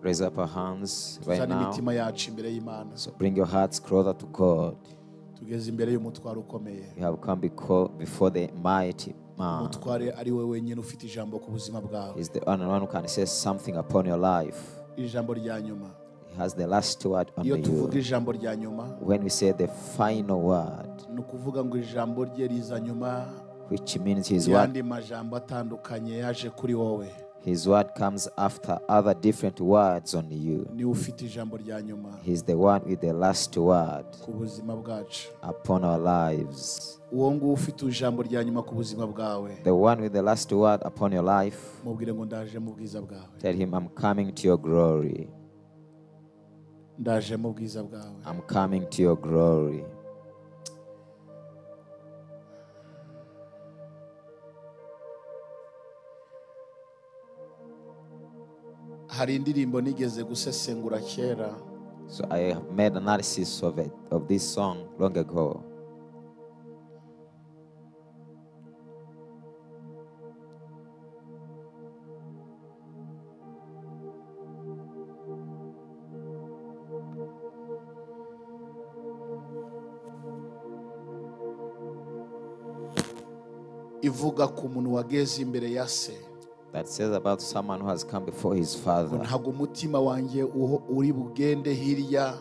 raise up our hands right tuzane now. imitima yacu imbere y'Imana. So bring your hearts closer to God. Tugeze imbere y'umutwaro ukomeye. You have come before the mighty man. Umutware ari we wenyine ufite ijambo ku buzima bwawe. He's the only one who can say something upon your life. Ijambo rya nyuma. He has the last word on Iyo tuvuga you. ijambo rya nyuma, When we say the final word, ni ukuvuga ngo ijambo rye riza nyuma which means his word, y'andi majambo atandukanye yaje kuri wowe. his word comes after other different words on you. Ni ufite ijambo rya nyuma He's the one with the last word ku buzima bwacu. upon our lives. Uwo nguwo ufite ijambo rya nyuma ku buzima bwawe, The one with the last word upon your life, mubwire ngo ndaje mu bwiza bwawe. tell him, I'm coming to your glory. Ndaje mu bwiza bwawe. I'm coming to your glory. Hari indirimbo nigeze gusesengura kera. So I have made analysis of it, of this song long ago. Ivuga ku muntu wageze imbere ya se. That says about someone who has come before his father. Ntago umutima wanjye uri bugende hirya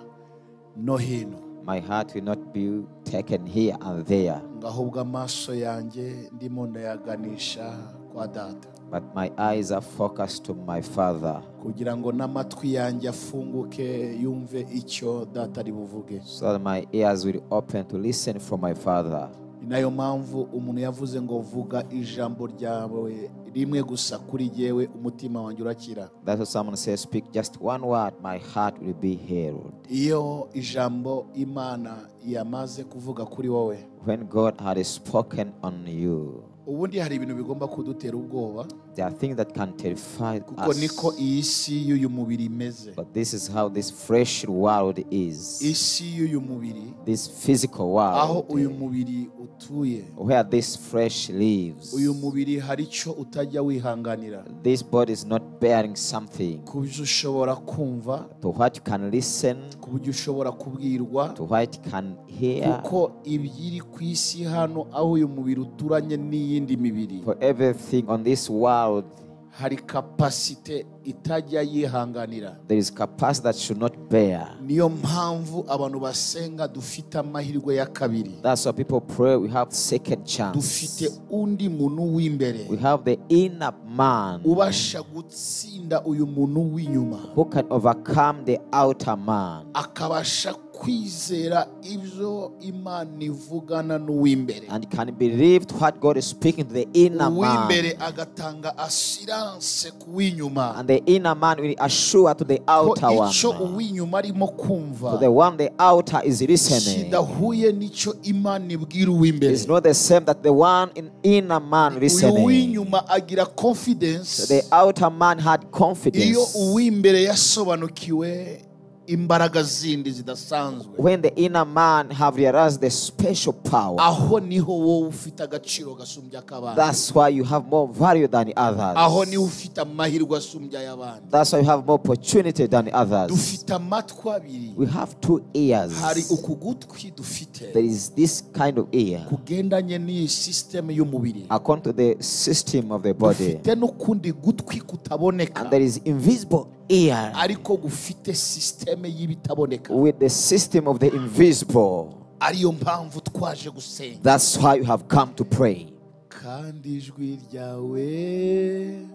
no hino. My heart will not be taken here and there, Ngahubwo amaso yanjye ndimo ndayaganisha kwa data. but my eyes are focused to my father, Kugira ngo n'amatwi yanjye afunguke yumve icyo data ari buvuge. so that my ears will open to listen from my father. Ni nayo mpamvu umuntu yavuze ngo vuga ijambo ryawe rimwe gusa kuri jyewe umutima wanjye urakira. That's what someone says, speak just one word, my heart will be healed. Iyo ijambo Imana yamaze kuvuga kuri wowe, When God had spoken on you, ubundi hari ibintu bigomba kudutera ubwoba, there are things that can terrify kuko niko us. iyi si y'uyu mubiri imeze. But this is how this fresh world is. Isi y'uyu mubiri, This physical aho world, uyu mubiri utuye, where this flesh lives. uyu mubiri hari icyo utajya wihanganira. This body is not bearing something Ku buryo ushobora kumva, to what you can listen, ku buryo ushobora kubwirwa, to what you can hear. kuko ibyiri ku isi hano aho uyu mubiri uturanye n'iyindi mibiri, For everything on this world, hari kapasite itajya yihanganira. there is capacity that should not bear. Niyo mpamvu abantu basenga dufite amahirwe ya kabiri. That's why people pray. We have second chance. Dufite undi muntu w'imbere We have the inner man ubasha gutsinda uyu muntu w'inyuma, who can overcome the outer man akabasha kwizera ibyo Imana ivugana n'uw'imbere. and can believe what God is speaking to the inner Uw'imbere man. agatanga assurance ku w'inyuma, And the inner man will assure to the ko outer icyo one. uw'inyuma arimo To kumva the one the outer is listening kidahuye n'icyo Imana ibwira uw'imbere. is not the same that the one in inner man Uyu listening. w'inyuma agira confidence The outer man had iyo confidence uw'imbere yasobanukiwe imbaraga zindi zidasanzwe. when the inner man have realized the special power. Aho niho wowe ufite agaciro gasumbya ak'abandi. That's why you have more value than the Aho others. niho ufite amahirwe asumbya ay'abandi. That's why you have more opportunity than the others. Dufite amatwi abiri, We have two ears. hari uku gutwi dufite There is this kind of ear kugendanye n'iyi system y'umubiri, according to the system of the body. dufite n'ukundi gutwi kutaboneka And there is invisible ear ariko gufite system y'ibitaboneka. with the system of the invisible. Ariyo mpamvu twaje gusenga. That's why you have come to pray. Kandi ijwi ryawe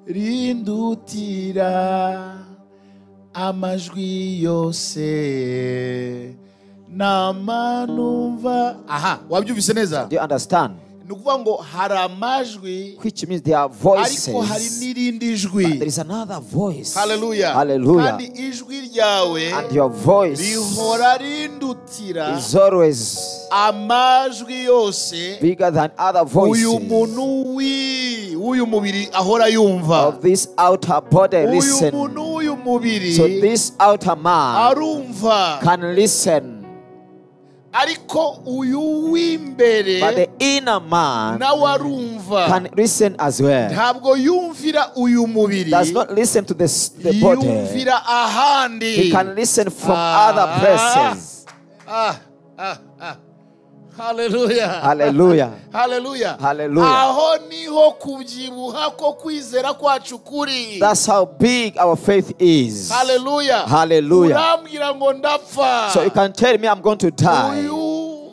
rindutira amajwi yose namanumva. Aha, wabyumvise neza? Do you understand? Ni ukuvuga ngo hari amajwi Which means there are ariko hari voices. n'irindi But jwi. there is another voice. Hallelujah. Hallelujah. Kandi ijwi ryawe And your voice rihora rindutira is always amajwi yose bigger than other uyu voices muntu w'uyu mubiri ahora yumva. of this outer body. Uyu Listen. muntu w'uyu mubiri So this outer man arumva can listen ariko uyu w'imbere But the inner man nawe arumva, can listen as well. ntabwo yumvira uyu mubiri, Does not listen to the body. yumvira ahandi. He can listen from other places. Hallelujah. Hallelujah. Hallelujah. Hallelujah. Aho niho kubyibuha ko kwizera kwacu kuri. That's how big our faith is. Hallelujah. Hallelujah. Urambwira ngo ndapfa. So you can tell me I'm going to die.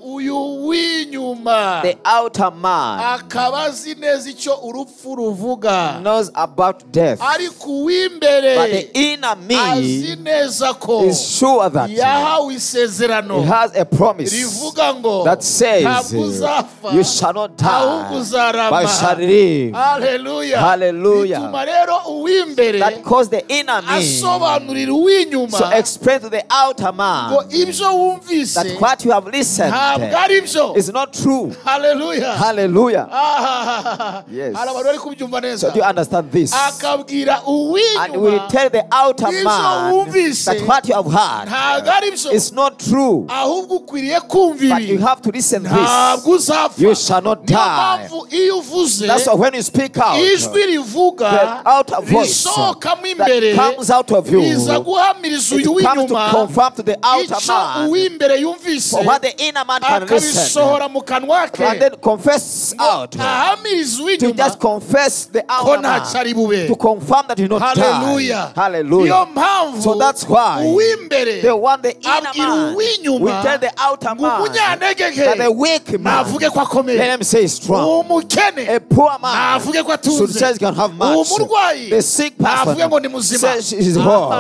Uyu w'inyuma The outer man akaba azi neza icyo urupfu ruvuga, knows about death. ariko uw'imbere But the inner me azi neza ko is sure that yahawe isezerano he has a promise rivuga ngo that says ntabwo uzapfa, you shall not ahubwo die, uzarama. but shall live. Hallelujah. Hallelujah. Bituma rero uw'imbere That caused the inner me asobanurira uw'inyuma so explain to the outer ngo man ibyo wumvise that what you have listened ntabwo ari byo. is not true. Hallelujah. Hallelujah. Yes. Yes. Hari abantu bari kubyumva neza. So do you understand this? Akabwira And we uw'inyuma tell the outer ibyo man wumvise that what you have ntabwo heard ari byo, is not true. ahubwo ukwiriye kumva But you ibi, have to listen ntabwo this. uzapfa. You shall not Niyo die. mpamvu iyo uvuze That's why when you speak out, ijwi rivuga the outer voice risohokamo imbere that comes out of you, riza guhamiriza uyu it comes to w'inyuma confirm to the outer icyo man uw'imbere yumvise, for what the inner man can listen. akabisohora mu kanwa ke, And then confess out. ahamiriza To uw'inyuma just confess the ko outer ntacyo man. ari bube. To confirm that he not Hallelujah. die. Hallelujah. Niyo mpamvu So that's why uw'imbere they want the inner abwira man. We uw'inyuma tell the outer ngo man umunyantege that the ke weak man, navuge ko akomeye, let him say strong. umukene A poor man navuge ko should atunze, say he can have much. umurwayi The sick navuge ngo ni person muzima. says he is whole.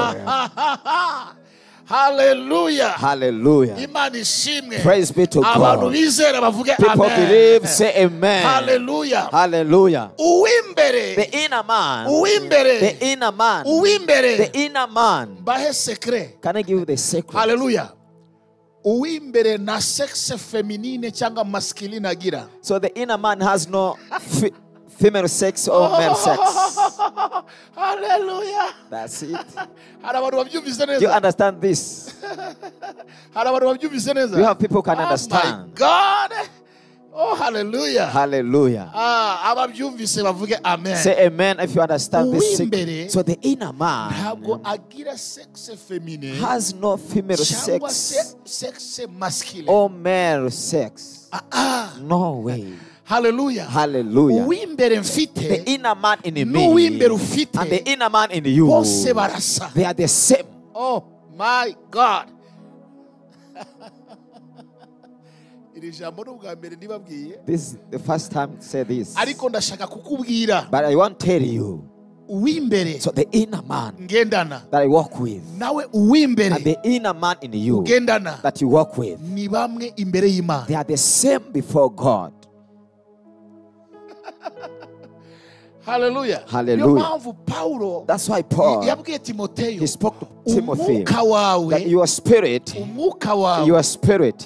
Hallelujah. Hallelujah. Imana ishimwe. Praise be to Abantu God. bizera bavuge People amen. believe, say amen. Hallelujah. Hallelujah. Uw'imbere, The inner man. uw'imbere, The inner man. uw'imbere. The inner man. Bahe secret. Can I give you the secret? Hallelujah. Uw'imbere na sexe feminine cyangwa masculine agira. So the inner man has no female sex or male sex. Hallelujah. That's it. Hari abantu babyumvise Do you neza. understand this? Hari abantu babyumvise neza. You have people who can Oh my understand. God. Oh, hallelujah. Hallelujah. Ababyumvise bavuge amen. Say amen if you understand this Uw'imbere secret. So the inner man ntabwo agira sexe feminine has no female cyangwa sex sexe masculine. or male sex. No way. Hallelujah. Hallelujah. Uw'imbere The mfite inner man in me n'uw'imbere ufite and the inner man in you, bose barasa. they are the same. Oh my God. Iri jambo ni ubwa mbere ndibabwiye, This is the first time to say this. ariko ndashaka kukubwira But I want to tell you, uw'imbere so the inner man ngendana that I walk with nawe uw'imbere and the inner man in you ugendana that you walk with, ni bamwe imbere y'Imana. they are the same before God. Hallelujah. Hallelujah. Niyo mpamvu Paulo That's why Paul, yabwiye Timoteyo, he spoke to Timothy umwuka wawe, that your spirit,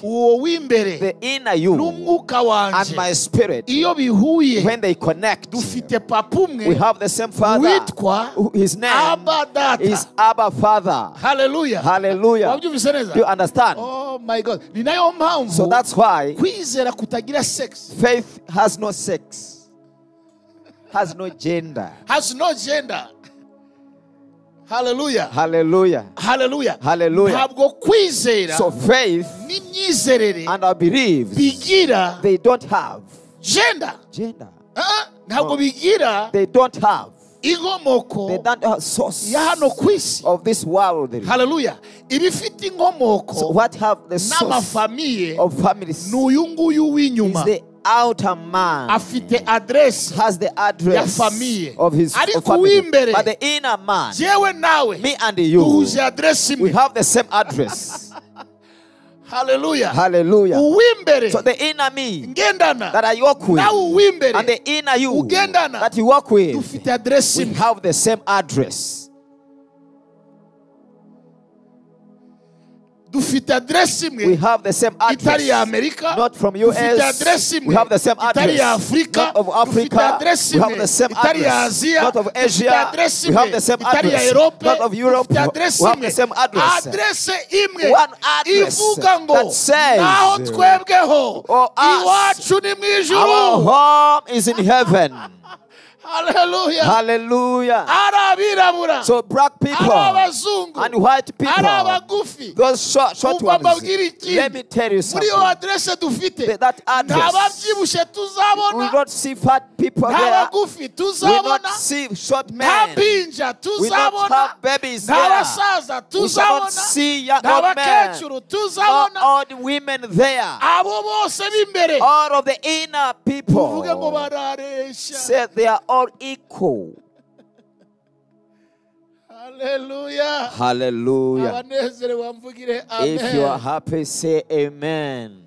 uwo w'imbere the inner you n'umwuka and wanje my spirit, iyo bihuye when they connect, dufite papa we umwe have the same Father. witwa His name Abba Data. is Abba Father. Hallelujah. Hallelujah. Wabyumvise neza? Do you understand? Oh my God. Ni nayo So mpamvu that's why kwizera kutagira sex, faith has no sex, has no gender. has no gender. Hallelujah. Hallelujah. Hallelujah. Hallelujah. Ntabwo kwizera So faith n'imyizerere and our beliefs, bigira they don't have gender. gender. Ntabwo bigira They don't have. They inkomoko don't have source ya hano ku isi. of this world. Hallelujah. Ibifite inkomoko So what have the source n'amafamiye of families ni uyu nguyu is w'inyuma. the outer man. Afite adresse Has the address ya famille. of his Ariko family. uw'imbere, But the inner man, jewe nawe me and you, duhuje adresse we imwe. have the same address. Hallelujah. Hallelujah. Uw'imbere So the inner me ngendana that I walk with nawe uw'imbere and the inner you ugendana that you walk with, dufite adresse we imwe. have the same address. dufite adresi We imwe have the same itari ya address. Amerika, Not from dufite US. adresi We imwe have the same itari ya address. Afurika, Not of dufite Africa. adresi We have imwe the same itari ya address. Aziya, Not of dufite Asia. adresi We have imwe the same itari ya address. Europe, Not of Europe. dufite adresi We have the imwe, same address. adresi imwe One address ivuga ngo that says, naho twebweho or us, iwacu ni mu our ijuru. home is in heaven. Hallelujah. Hallelujah. Ari abirabura, So black people ari abazungu, and white ari people, abagufi, those short umva ones, mbabwira iki, let me tell you muri iyo something. adrese dufite That nta address, babyibushye we tuzabona, don't see fat people nta there. bagufi We tuzabona, don't see short nta men. mpinja We don't tuzabona, have babies nta there. basaza We shall not tuzabona, see young nta old men, bakecuru nor tuzabona. old women there. Abo bose b'imbere All of the inner tuvuge ngo people barareshya. said they are all equal. Hallelujah. Hallelujah. Abanezerewe bamvugire If you are amen. happy, say amen.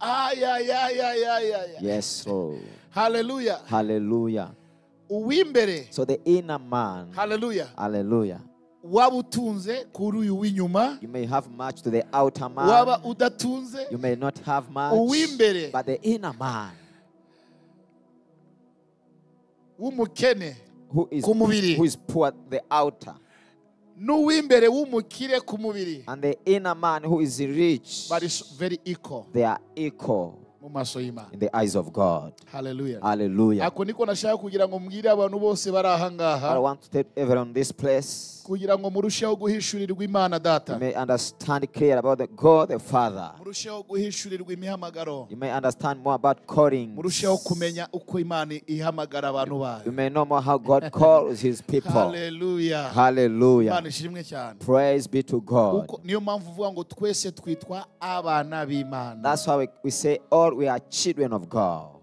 Ay, ay, ay, ay, ay, ay. Yes, Lord. Hallelujah. Hallelujah. Uw'imbere, So the inner man, hallelujah, hallelujah. waba utunze kuri uyu w'inyuma, You may have much to the outer waba man. udatunze, You may not have much. uw'imbere But the inner man, w'umukene who is ku mubiri, poor, the outer. n'uw'imbere w'umukire ku mubiri, And the inner man who is rich, bari very equal they are equal mu maso y'Imana. in the eyes of God. Hallelujah. Hallelujah. Ako niko nashaka kugira ngo mbwire abantu bose bari aha I ngaha, want to tell everyone in this place, kugira ngo murusheho guhishurirwa Imana you Data, may understand clear about the God the Father. murusheho guhishurirwa imihamagaro, You may understand more about calling. murusheho kumenya uko Imana ihamagara abantu You bayo. may know more how God calls his people. Hallelujah. Hallelujah. Imana ishimwe cyane. Praise be to God. Niyo mpamvu uvuga ngo twese twitwa abana b'Imana. That's why we say all we are children of God.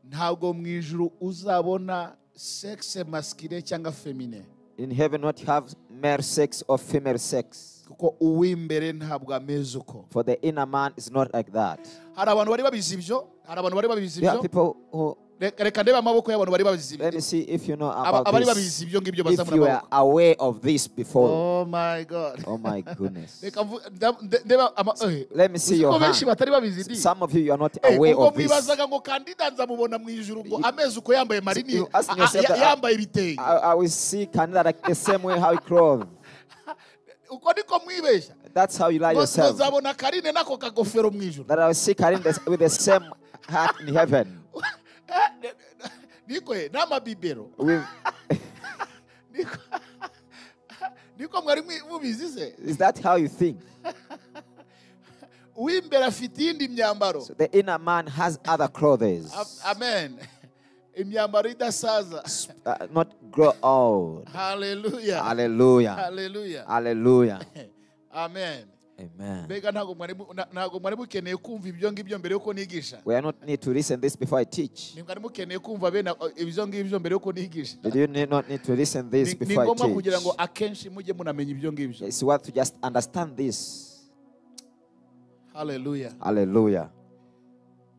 Ntabwo mu ijuru uzabona sexe masculine cyangwa feminine, In heaven, not have male sex or female sex. kuko uw'imbere ntabwo ameze uko. For the inner man is not like that. Hari abantu bari babizi ibyo, hari abantu bari babizi There are ibyo. people who, Reka ndebe amaboko y'abantu bari babizi let me ibyo. see if you know about Abari this. babizi ibyo ngibyo If bazamura you are amaboko. aware of this before. Oh my God. Oh my goodness. Reka ndebe Let me see your ko benshi hand. batari babizi di. Some of you are not aware Ubwo of this. mwibazaga ngo kandida nzamubona mu ijuru ngo amezi uko yambaye marini, You ask yourself that, yambaye ibitenge. I will see Canada like the same way how he clothed. Uko niko mwibeshya. That's how you lie Ngo yourself. nzabona Karine nako kagofero mu ijuru. That I will see Karim with the same hat in heaven. Niko n'amabibero. With, Niko mwari mubizi se. is that how you think? Uw'imbere afite iyindi myambaro. So the inner man has other clothes. Amen. Imyambaro idasaza. Not grow old. Hallelujah. Hallelujah. Hallelujah. Hallelujah. Amen. Amen. Mbega ntabwo mwari mukeneye kumva ibyo ngibyo mbere yuko nigisha. We are not need to listen this before I teach. Mwari mukeneye kumva bene ibyo ngibyo mbere yuko nigisha. Did you not need to listen this Ni before I ngombwa kugira ngo teach? akenshi mujye munamenya ibyo ngibyo. It's worth to just understand this. Hallelujah. Hallelujah.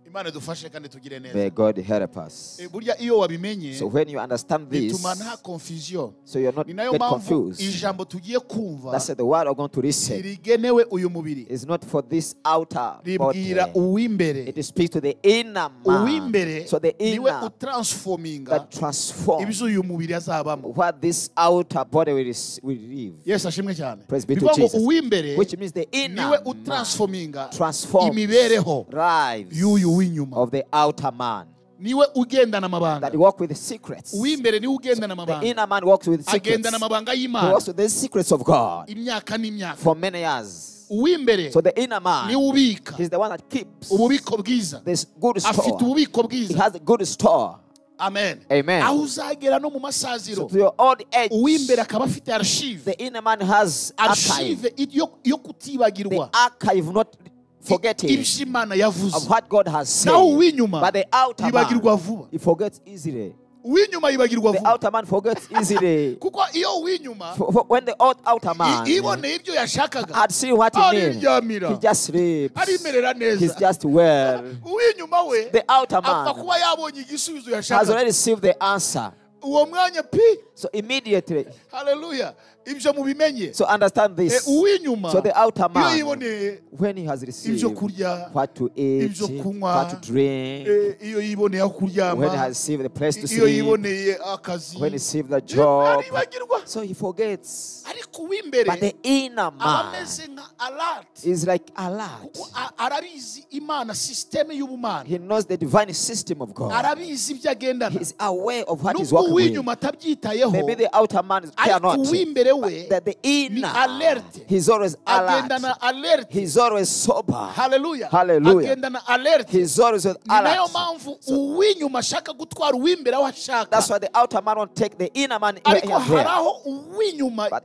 Imana dufashe kandi tugire May neza. God help us. Burya iyo wabimenye So when you understand this, bituma nta confusion. so you're not Ni nayo get mpamvu confused. ijambo tugiye kumva That's the word we're going to listen. rigenewe uyu mubiri. It's not for this outer body. Ribwira uw'imbere. It speaks to the inner man. Uw'imbere So the niwe inner utransforminga that transforms ibyo uyu mubiri azabamo. what this outer body will live. Yesu ashimwe cyane. Praise be to Bivuga ngo Jesus. uw'imbere Which means the niwe inner man utransforminga transforms imibereho lives y'uyu w'inyuma. of the outer man. Niwe ugendana amabanga. That walk with the secrets. Uw'imbere niwe ugendana The amabanga. inner man walks with secrets. Agendana amabanga He y'Imana. walks with the secrets of God Imyaka n'imyaka. for many years. Uw'imbere So the inner man, niwe ubika he's the one that keeps ububiko bwiza. this good Afite store. ububiko He bwiza. has a good store. Amen. Amen. Aho uzagera no mu So masaziro. to your old age, Uw'imbere akaba afite archive. the inner man has archive. Archive yo kutibagirwa. The archive, not forgetting Ibyo Imana yavuze. of what God has said. Naho uw'inyuma But the outer yibagirwa man, vuba. he forgets easily. Uw'inyuma yibagirwa The vuba. outer man forgets easily. Kuko iyo uw'inyuma When the outer man iboneye ibyo yashakaga had seen what he needed, ariryamira. he just sleeps. Arimerera He's neza. just well. Uw'inyuma we The outer apfa man kuba yabonye igisubizo has yashakaga. already received the answer. uwo mwanya pi. So immediately, Hallelujah. Ibyo mubimenye. so understand this. Uw'inyuma So the outer iyo man, yiboneye when he has received ibyo kurya, what to eat, ibyo kunywa, what to drink, iyo yiboneye aho when he has kuryama, received the place to iyo sleep, yiboneye akazi, when he received the job, aribagirwa. so he forgets. Ariko uw'imbere But the inner man ameze nka alert. is like alert. Kuko arabizi Imana, systeme y'ubumana. He knows the divine system of God. Arabizi ibyo agendana. He is aware of what he's Nubwo working with. uw'inyuma atabyitayeho, Maybe the outer man care ariko not. uw'imbere we But that the ni inner, alert. he's always alert. Agendana alert. He's always sober. Hallelujah. Hallelujah. Agendana alert. He's always Ni nayo alert. mpamvu uw'inyuma ashaka gutwara uw'imbere aho ashaka. That's why the outer man won't take the inner man where he Ariko is hari there. aho uw'inyuma But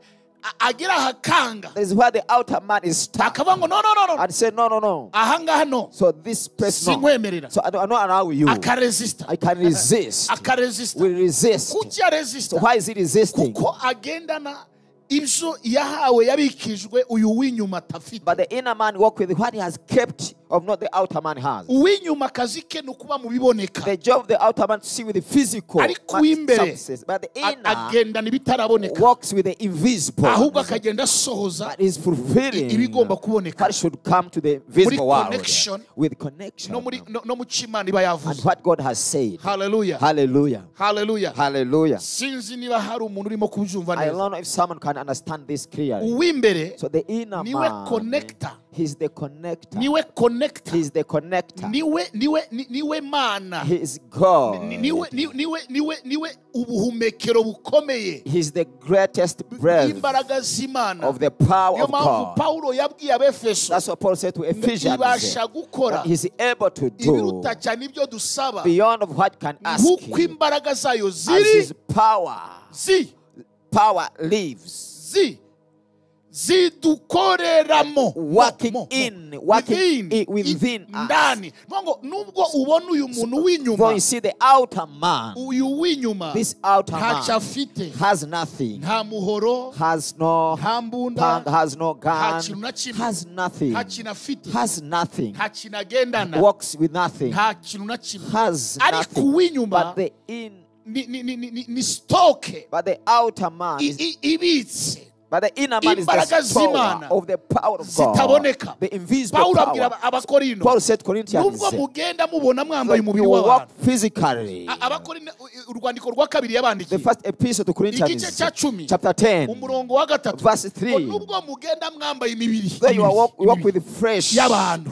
agera ahakanga. that is where the outer man is stuck Akavuga ngo no. and say, no. Ahangaha no. So this place, no. Sinkwemerera. So I don't allow you. Akaresista. I can resist. Akaresista. We resist. Kuki So aresista? why is he resisting? Kuko agendana ibyo yahawe yabikijwe uyu w'inyuma atafite. But the inner man walk with what he has kept of not the outer man has. Uw'inyuma akazi ke ni ukuba mu biboneka. The job of the outer man to see with the physical Ariko uw'imbere substance. But the inner agendana ibitaraboneka. walks with the invisible. Ahubwo akagenda asohoza But is fulfilling ibigomba kuboneka. what should come to the visible world. connection. With connection. no mu Imana iba And yavuze. what God has said. Hallelujah. Hallelujah. Hallelujah. Hallelujah. Sinzi niba hari umuntu urimo kubyumva I neza. don't know if someone can understand this clearly. Uw'imbere So the inner niwe man, connector. he's the connector. Niwe connector. He's the connector. Niwe mana. He is God. Niwe ubuhumekero bukomeye. He's the greatest breath Imbaraga z'Imana. of the power Niyo of mpamvu God. Paulo yabwiye Abefeso That's what Paul said to Ephesians. ibasha gukora That he's able to do ibiruta cyane ibyo dusaba beyond of what can ask nk'uko him. imbaraga zayo As ziri his power lives. zidukoreramo Working within us. ndani. Nubwo ubona uyu muntu Though w'inyuma, you see the outer man, uyu w'inyuma this outer ntacyo man afite. has nothing, Nta muhoro, has no nta mbunda, tongue, has no nta gun, kintu na kimwe, has nothing, nta kintu afite, has nothing, nta kintu agendana, walks with nothing, nta kintu na kimwe. has Ariko nothing. uw'inyuma But the in, ni stoke but the outer man is, ibitse. but the inner man is the Imbaraga store z'Imana of the power of God, zitaboneka. the invisible Paulo abwira power. Abakorino, Paul said Corinthians, nubwo mugenda mubona mwambaye that umubiri you will walk w'abantu. physically. Abakorino urwandiko rwa kabiri The yabandikiye first epistle to igice Corinthians, cya 10 chapter 10, umurongo wa 3, verse 3. nubwo mugenda mwambaye imibiri Though you walk with fresh y'abantu.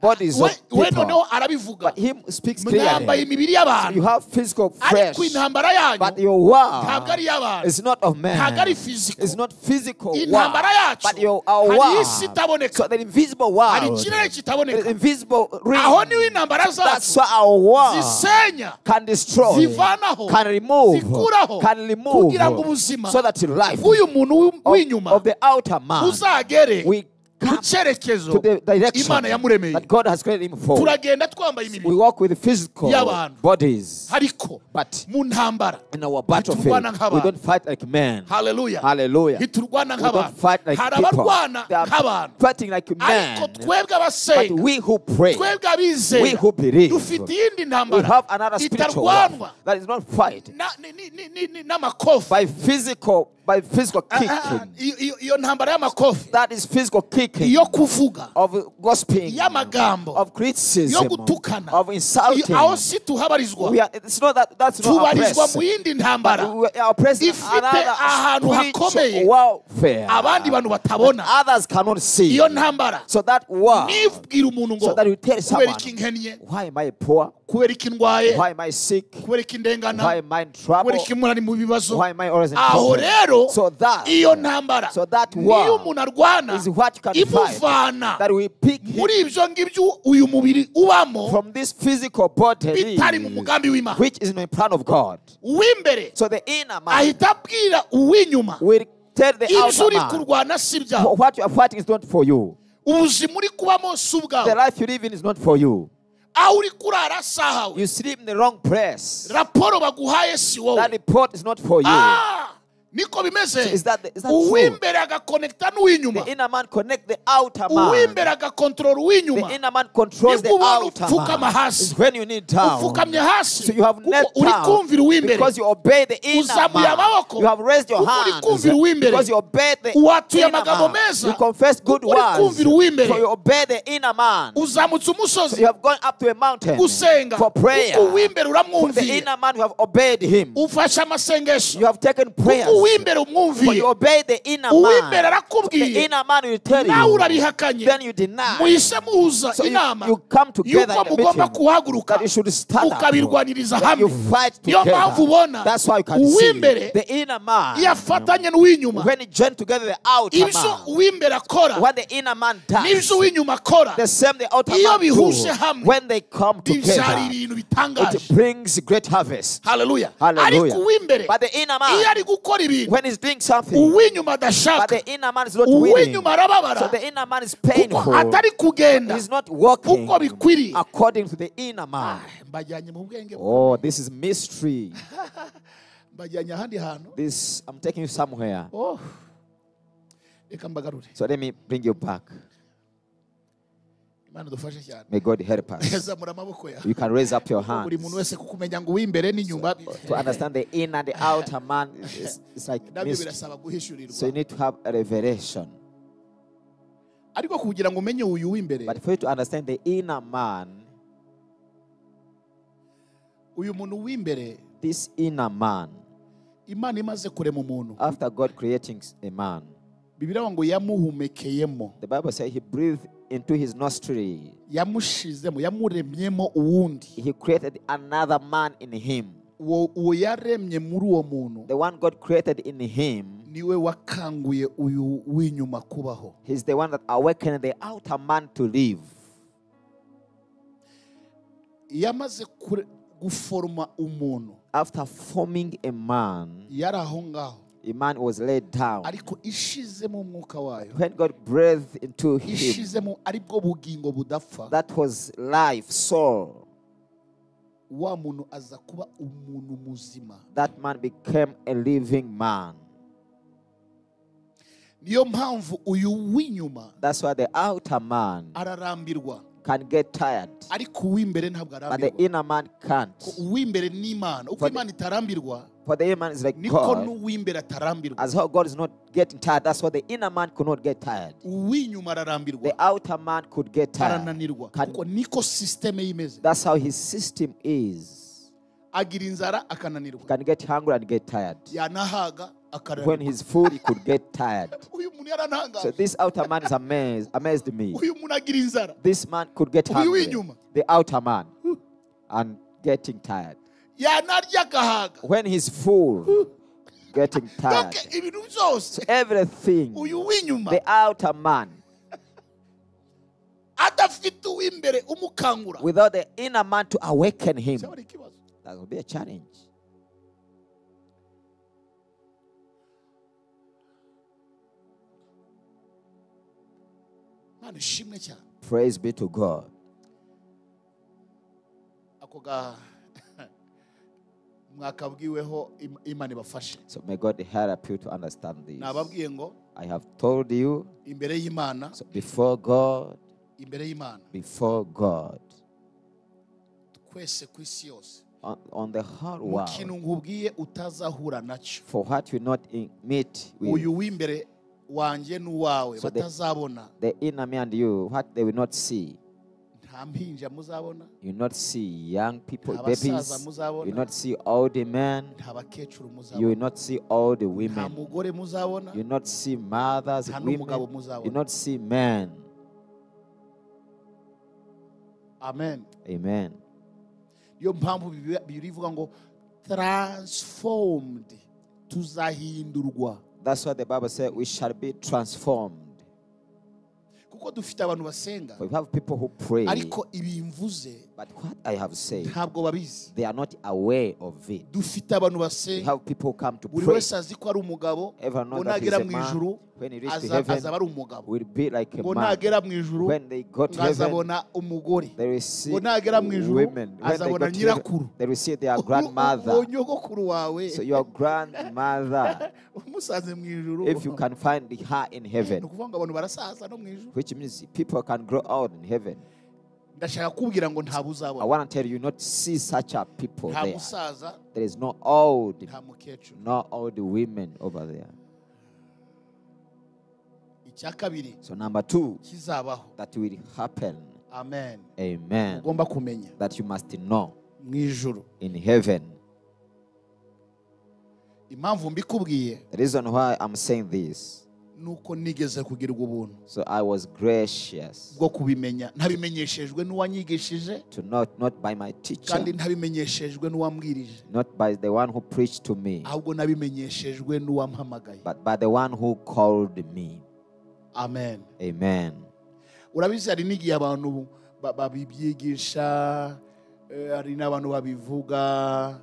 bodies of We people, noneho arabivuga, but him speaks mwambaye clearly. imibiri You y'abantu, have physical fresh, ariko intambara yanyu but your war ntabwo ari iy'abantu, is not of ntabwo man. ari physical. It's not physical war, Intambara yacu but our hari war. isi itaboneka, So the invisible hari world, ikirere the kitaboneka. invisible Aho niho ring, intambara that's zacu why our war zisenya, can destroy, zivanaho, can remove, zikuraho, can remove, kugira ngo ubuzima so that your life bw'uyu muntu w'inyuma of the outer man uzagere we mu come cyerekezo to the direction Imana yamuremeye. that God has created him for. Turagenda twambaye We imibiri, walk with physical y'abantu. bodies, ariko but mu ntambara in our battlefield, Ntiturwana nk'abantu. we don't fight like men. haleluya Hallelujah. ntiturwana We don't nk'abantu. fight like Hari people. abarwana They are nk'abantu, fighting like ariko men. twebwe But abasenga, we who pray, twebwe we abizera who believe, dufite iyindi we ntambara have another spiritual war itarwanwa that is not fight n'amakofi. by physical kicking. Iyo ntambara y'amakofi, That is physical kicking, iyo kuvuga, of gossiping, y'amagambo, of yo criticism, gutukana, of insulting. aho si tuhabarizwa, It's not that that's not our tubarizwa press. mu yindi ntambara But we are pressing ifite another ahantu hakomeye spiritual warfare. abandi bantu batabona. Others cannot see. Iyo ntambara So that war, nibwira umuntu ngo so that you tell kubera someone, iki nkennye, why am I poor? kubera iki ndwaye, Why am I sick? kubera iki ndengana, Why am I in trouble? kubera iki muri mu bibazo. Why am I always in Aho trouble? rero So that, iyo ntambara so that niyo war umuntu arwana is what you can imuvana fight. That we pick him muri ibyo ngibyo uyu mubiri ubamo from this physical body, bitari mu mugambi w'Imana. which is in the plan of God. Uw'imbere So the inner man ahita abwira uw'inyuma, will tell the ibyo outer uri man, kurwana si byawe, what you are fighting is not for you. ubuzima uri kubamo si The ubwawe, life you live in is not for you. aho uri kurara si ahawe, You sleep in the wrong place. raporo baguhaye si wowe. That report is not for you. Ah, niko bimeze. Is that true? Uw'imbere agakonekta n'uw'inyuma. The inner man connect the outer man. Uw'imbere agakontrola uw'inyuma. The inner man controls the outer man. It's when you need down. Ufukamye hasi. So you have knelt uri down kumvira uw'imbere. because you obey the inner Uzamuye man. amaboko. You have raised your Uri hands kumvira uw'imbere. because you obey the Watuye inner amagambo man. meza. You confess good Uri words. kumvira uw'imbere. So you obey the inner man. Uzamutse So umusozi. you have gone up to a mountain Gusenga. for prayer. Uw'imbere For the uramwumviye. inner man, you have obeyed him. Ufashe amasengesho. You have taken prayers. Uw'imbere But umwumviye. you obey the inner Uw'imbere man. The arakubwiye. inner man will tell Nawe you. urabihakanye. Then you deny. Muhise muhuza So inama. you come together Yuko in a mugomba meeting kuhaguruka. that you should stand up. Ukabirwaniriza That you hamwe. fight Niyo mpamvu together. ubona That's why you can see uw'imbere the inner man. iyo afatanye n'uw'inyuma. When he joined together the outer Ibyo man. uw'imbere akora What the inner man does. n'ibyo uw'inyuma akora. The same the outer Iyo man bihuje do. hamwe. When they come Bibyara together, ibintu bitangaje. it brings great harvest. Hallelujah. Hallelujah. Ariko uw'imbere But the inner iyo man, ari gukora ibintu when he's doing something, uw'inyuma but adashaka, the inner man is not winning, uw'inyuma arababara so the inner man is kuko painful. atari kugenda He's not walking uko bikwiriye. according to the inner man. Mbajyanye mu bwenge. Oh, this is mystery. Mbajyanye ahandi hantu. This, I'm taking you somewhere. Oh. Reka mbagarure. So let me bring you back. Imana dufashe cyane. May God help us. Zamura amaboko yawe. You can raise up your Buri muntu hands. wese kukumenya ngo uw'imbere n'inyuma. To understand the inner and the outer man, it's like Nabyo mystery. birasaba guhishurirwa. So you need to have a revelation. Ariko kugira ngo umenye uyu w'imbere, But for you to understand the inner man, uyu muntu w'imbere, this inner man, Imana imaze kurema umuntu. after God creating a man, Bibiliya ngo yamuhumekeyemo, the Bible says he breathed into his nostril. yamushizemo, yamuremyemo uwundi. He created another man in him. Uwo yaremye muri uwo muntu The one God created in him, niwe wakanguye uyu w'inyuma kubaho. he's the one that awakened the outer man to live. Yamaze guforma umuntu, After forming a man, yari aho ngaho, a man was laid down. ariko ishizemo umwuka wayo, When God breathed into him, ishizemo aribwo bugingo budapfa, that was life, soul. wa muntu aza kuba umuntu muzima. That man became a living man. Niyo mpamvu uyu w'inyuma That's why the outer man ararambirwa, can get tired, ariko uw'imbere ntabwo but the arambirwa. inner man can't. Uw'imbere ni Imana. Uko For the- Imana itarambirwa, For the inner man is like niko God. n'uw'imbere atarambirwa. As how God is not getting tired, that's why the inner man could not get tired. Uw'inyuma ararambirwa, The outer man could get tired. arananirwa, Can- kuko niko system ye imeze. That's how his system is. Agira inzara akananirwa, He can get hungry and get tired. yanahaga When akananirwa. he's full, he could get tired. Uyu muntu So yarantangaje. this outer man is amazed me. Uyu muntu agira inzara, This man could get Uyu hungry. w'inyuma. The outer man and getting tired. yanarya agahaga. When he's full, getting tired. Donc ibintu byose Everything, uyu w'inyuma the outer man, adafite uw'imbere umukangura, without the inner man to awaken him, cyaba ari ikibazo. that will be a challenge. Mana ishimwe cyane. Praise be to God. Ako ga mwakabwiweho Imana ibafashe. So may God help you to understand this. Nababwiye ngo I have told you, imbere y'Imana, so before God, imbere y'Imana, twese ku isi yose, on the whole mu world, kintu nkubwiye utazahura nacyo, for what you not meet with uyu w'imbere wanjye n'uwawe So the- batazabona, the inner me and you, what they will not see. nta mpinja muzabona, You will not see young people, nta basaza babies. You will muzabona, not see old men. nta bakecuru You will muzabona, not see old nta women. mugore muzabona, You will not see mothers, nta women. n'umugabo You will muzabona. not see men. Amen. Amen. Niyo mpamvu Bibiliya ivuga ngo transformed, tuzahindurwa. That's what the Bible says, we shall be transformed. Kuko dufite abantu basenga, For we have people who pray, ariko ibi mvuze but what I have said, ntabwo babizi. they are not aware of it. Dufite abantu We basenga, have people who come to buri pray. wese azi ko ari umugabo, Everyone knows ngo that he's nagera a mu man. ijuru when he reached to heaven, azaba ari umugabo will be like a ngo man. nagera mu ijuru When they go to ngo heaven, azabona umugore they will see ngo nagera mu ijuru women. When they azabona go to heaven, nyirakuru they will see their grandmother. uwo nyogokuru wawe So your grandmother, umusaze mu ijuru if you can find her in ni heaven, ukuvuga ngo abantu barasaza no mu ijuru which means people can grow old in heaven. ndashaka kubwira ngo ntabwo I uzabona want to tell you, not see such a people nta there. musaza There is no old, nta mukecuru no old women over there. icya kabiri So number 2, kizabaho that will happen. amen Amen. ugomba kumenya That you must know mu ijuru in heaven. impamvu mbikubwiye The reason why I'm saying this, nuko nigeze kugirirwa ubuntu so I was gracious bwo kubimenya ntabimenyeshejwe n'uwanyigishije to know, not by my teacher, kandi ntabimenyeshejwe n'uwambwirije not by the one who preached to me, ahubwo nabimenyeshejwe n'uwampamagaye but by the one who called me. amen Amen. urabizi hari n'igihe abantu babibyigisha hari n'abantu babivuga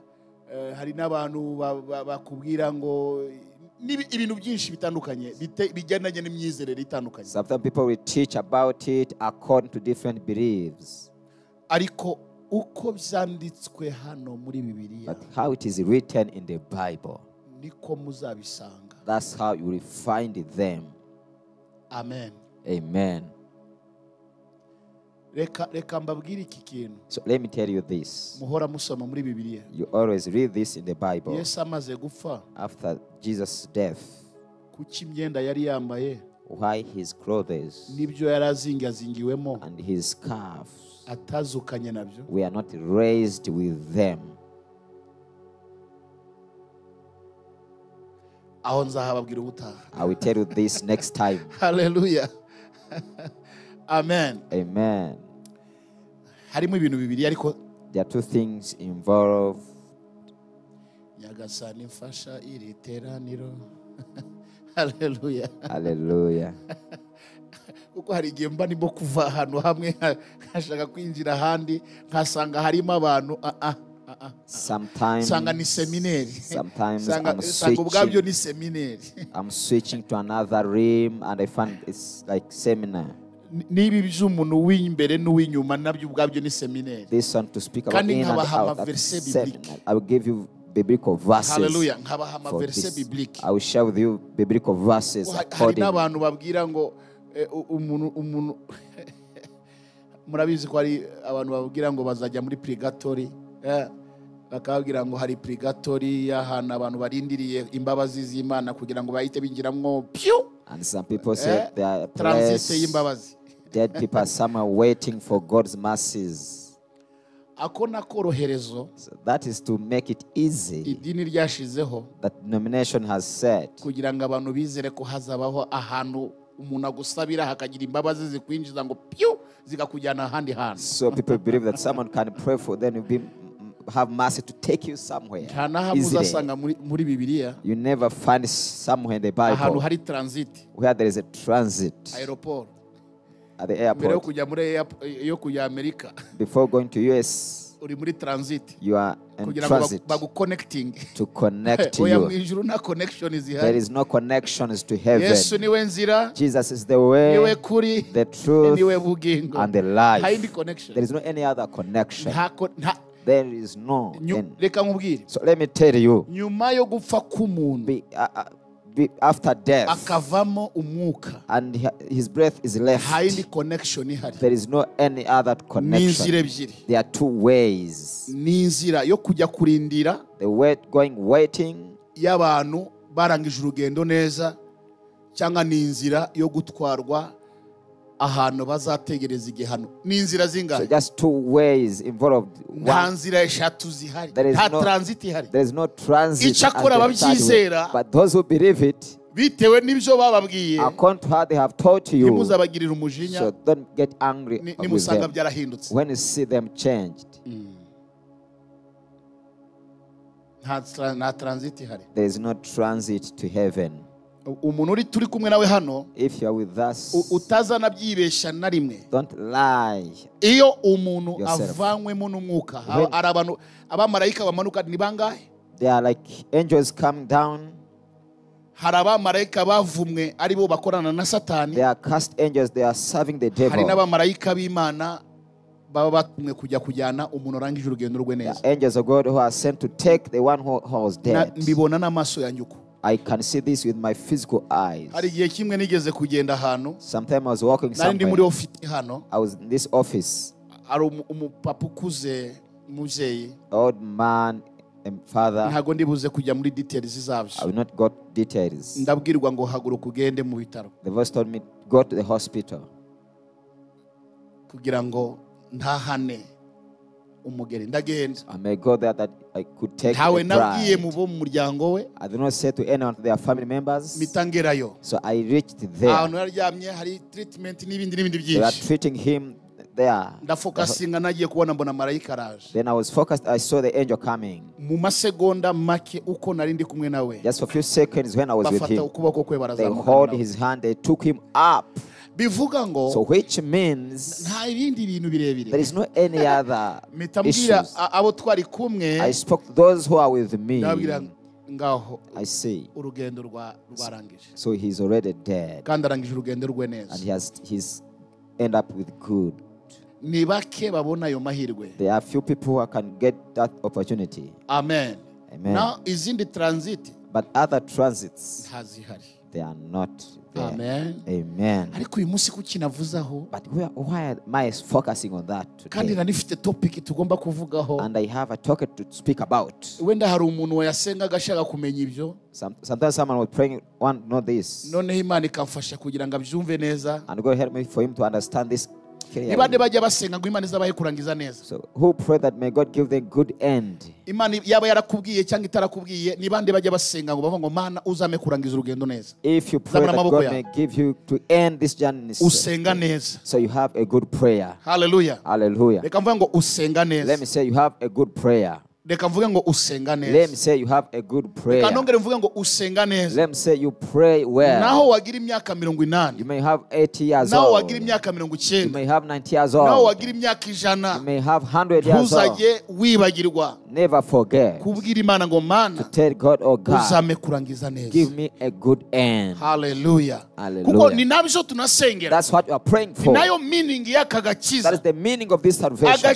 hari n'abantu bakubwira ngo ibintu byinshi bitandukanye bigendanye n'imyizerere itandukanye. Sometimes people will teach about it according to different beliefs. Ariko uko byanditswe hano muri Bibiliya, But how it is written in the Bible, niko muzabisanga. that's how you will find them. Amen. Amen. Reka mbabwire iki kintu. So let me tell you this. Muhora musoma muri Bibiliya. You always read this in the Bible. Yesu amaze gupfa, After Jesus' death, kuki imyenda yari yambaye why his clothes n'ibyo yari azingazingiwemo and his scarves atazukanye nabyo? we are not raised with them. Aho nzahababwira ubutaha. I will tell you this next time. Hallelujah. Amen. Amen. Harimo ibintu bibiri ariko There are two things involved. Nyagasani mfasha iri teraniro. Hallelujah. Hallelujah. Kuko hari igihe mba ndimo kuva ahantu hamwe nkashaka kwinjira ahandi nkasanga harimo abantu Sometimes sanga ni seminari. Sometimes sanga ubwabyo ni seminari. I'm switching to another room and I find it's like seminar. Nibi by'umuntu w'imbere n'uw'inyuma nabyo ubwabyo ni seminari. This one to speak about in and out. I will give you biblical verses. Hallelujah. Nkabaha amaverse biblique. I will share with you biblical verses according. Hari n'abantu babwira ngo umuntu murabizi ko hari abantu babwira ngo bazajya muri purgatori, bakabwira ngo hari purgatori y'ahantu abantu barindiriye imbabazi z'Imana kugira ngo bahite binjiramo pyo. And some people say they are transite y'imbabazi. Dead people are somewhere waiting for God's mercies. Ako nakoroherezo. So that is to make it easy. Idini ryashizeho. That denomination has said. Kugira ngo abantu bizere ko hazabaho ahantu umuntu agusabira hakagira imbabazi zikwinjiza ngo pyo zigakujyana ahandi hantu. So people believe that someone can pray for them will have mercy to take you somewhere. Muri Bibiliya. You never find somewhere in the Bible ahantu hari transit. Where there is a transit. Aeroport. At the airport. Before going to US, uri muri transit. You are in transit to connect to you. There is no connections to heaven. Jesus is the way, the truth, and the life. There is no any other connection. There is no. So let me tell you. After death, and his breath is left, there is no any other connection. There are two ways. The way waiting, barangije urugendo neza cyangwa ni inzira yo gutwarwa ahantu bazategereza igihano. Ni inzira zingahe? So just two ways involved. Nta nzira eshatu zihari. Nta transit ihari. There is no transit. Icyakora babyizera. But those who believe it, bitewe n'ibyo bababwiye, according to how they have taught you, ntimuzabagirira umujinya. So don't get angry with them when you see them changed. Nta transit ihari. There is no transit to heaven. Umuntu uri turi kumwe nawe hano, if you are with us, utazana byibesha na rimwe. Don't lie. Iyo umuntu avanywemo n'umwuka, ari abantu abamarayika bamanuka ni bangahe? They are like angels coming down. hari abamarayika bavumwe ari bo bakorana na Satani. They are cast angels, they are serving the devil. Hari n'abamarayika b'Imana baba batumwe kujya kujyana umuntu urangije urugendo rwe neza. Angels of God who are sent to take the one who was dead. Mbibona n'amaso yanjye uko. I can see this with my physical eyes. Hari igihe kimwe nigeze kugenda ahantu. Sometime I was walking somewhere. Nari ndi muri office hano. I was in this office. Ari umupapa ukuze muzeyi. Old man and father. Ntago ndibuze kujya muri details zabyo. I will not go details. Ndabwirwa ngo haguruka ugende mu bitaro. The voice told me go to the hospital. Kugira ngo ntahane umugeni ndagenda. I may go there that I could take the bride. Nabwiye mu bo mu muryango we. I did not say to anyone of their family members. Mitangerayo. So I reached there. Ahantu yaryamye hari treatment n'ibindi byinshi. They are treating him there. Ndafokasinga nagiye kubona mbona marayika araje. Then I was focused, I saw the angel coming. Mu masegonda make uko nari ndi kumwe nawe. Just for a few seconds when I was with him. Bafata ukuboko kwe barazamuka. They hold his hand, they took him up. Bivuga ngo, so which means nta ibindi bintu birebire. There is no any other issues. Abo twari kumwe. I spoke to those who are with me. Ngaho I say urugendo rwarangije. So he's already dead. Kandi arangije urugendo rwe neza. And he's end up with good. Ni bake babona ayo mahirwe. There are few people who can get that opportunity. Amen. Amen. Now is in the transit. But other transits, they are not there. Amen. Amen. Ariko uyu munsi kuki navuzaho? But why am I focusing on that today? Kandi nanifite topic tugomba kuvugaho. And I have a topic to speak about. Wenda hari umuntu wayasenga agashaka kumenya ibyo. Sometimes someone was praying, want to know this. Noneho Imana ikamfasha kugira ngo abyumve neza. And God help me for him to understand this. So who pray that may God give them good end? If you pray that God may give you to end this journey, so you have a good prayer. Hallelujah. Hallelujah. Let me say you have a good prayer. Let me say you have a good prayer. Let me say you pray well. You may have 80 years old. You may have 90 years old. You may have 100 years old. Never forget to tell God, oh God, give me a good end. Hallelujah. Hallelujah. That's what you are praying for. That is the meaning of this salvation.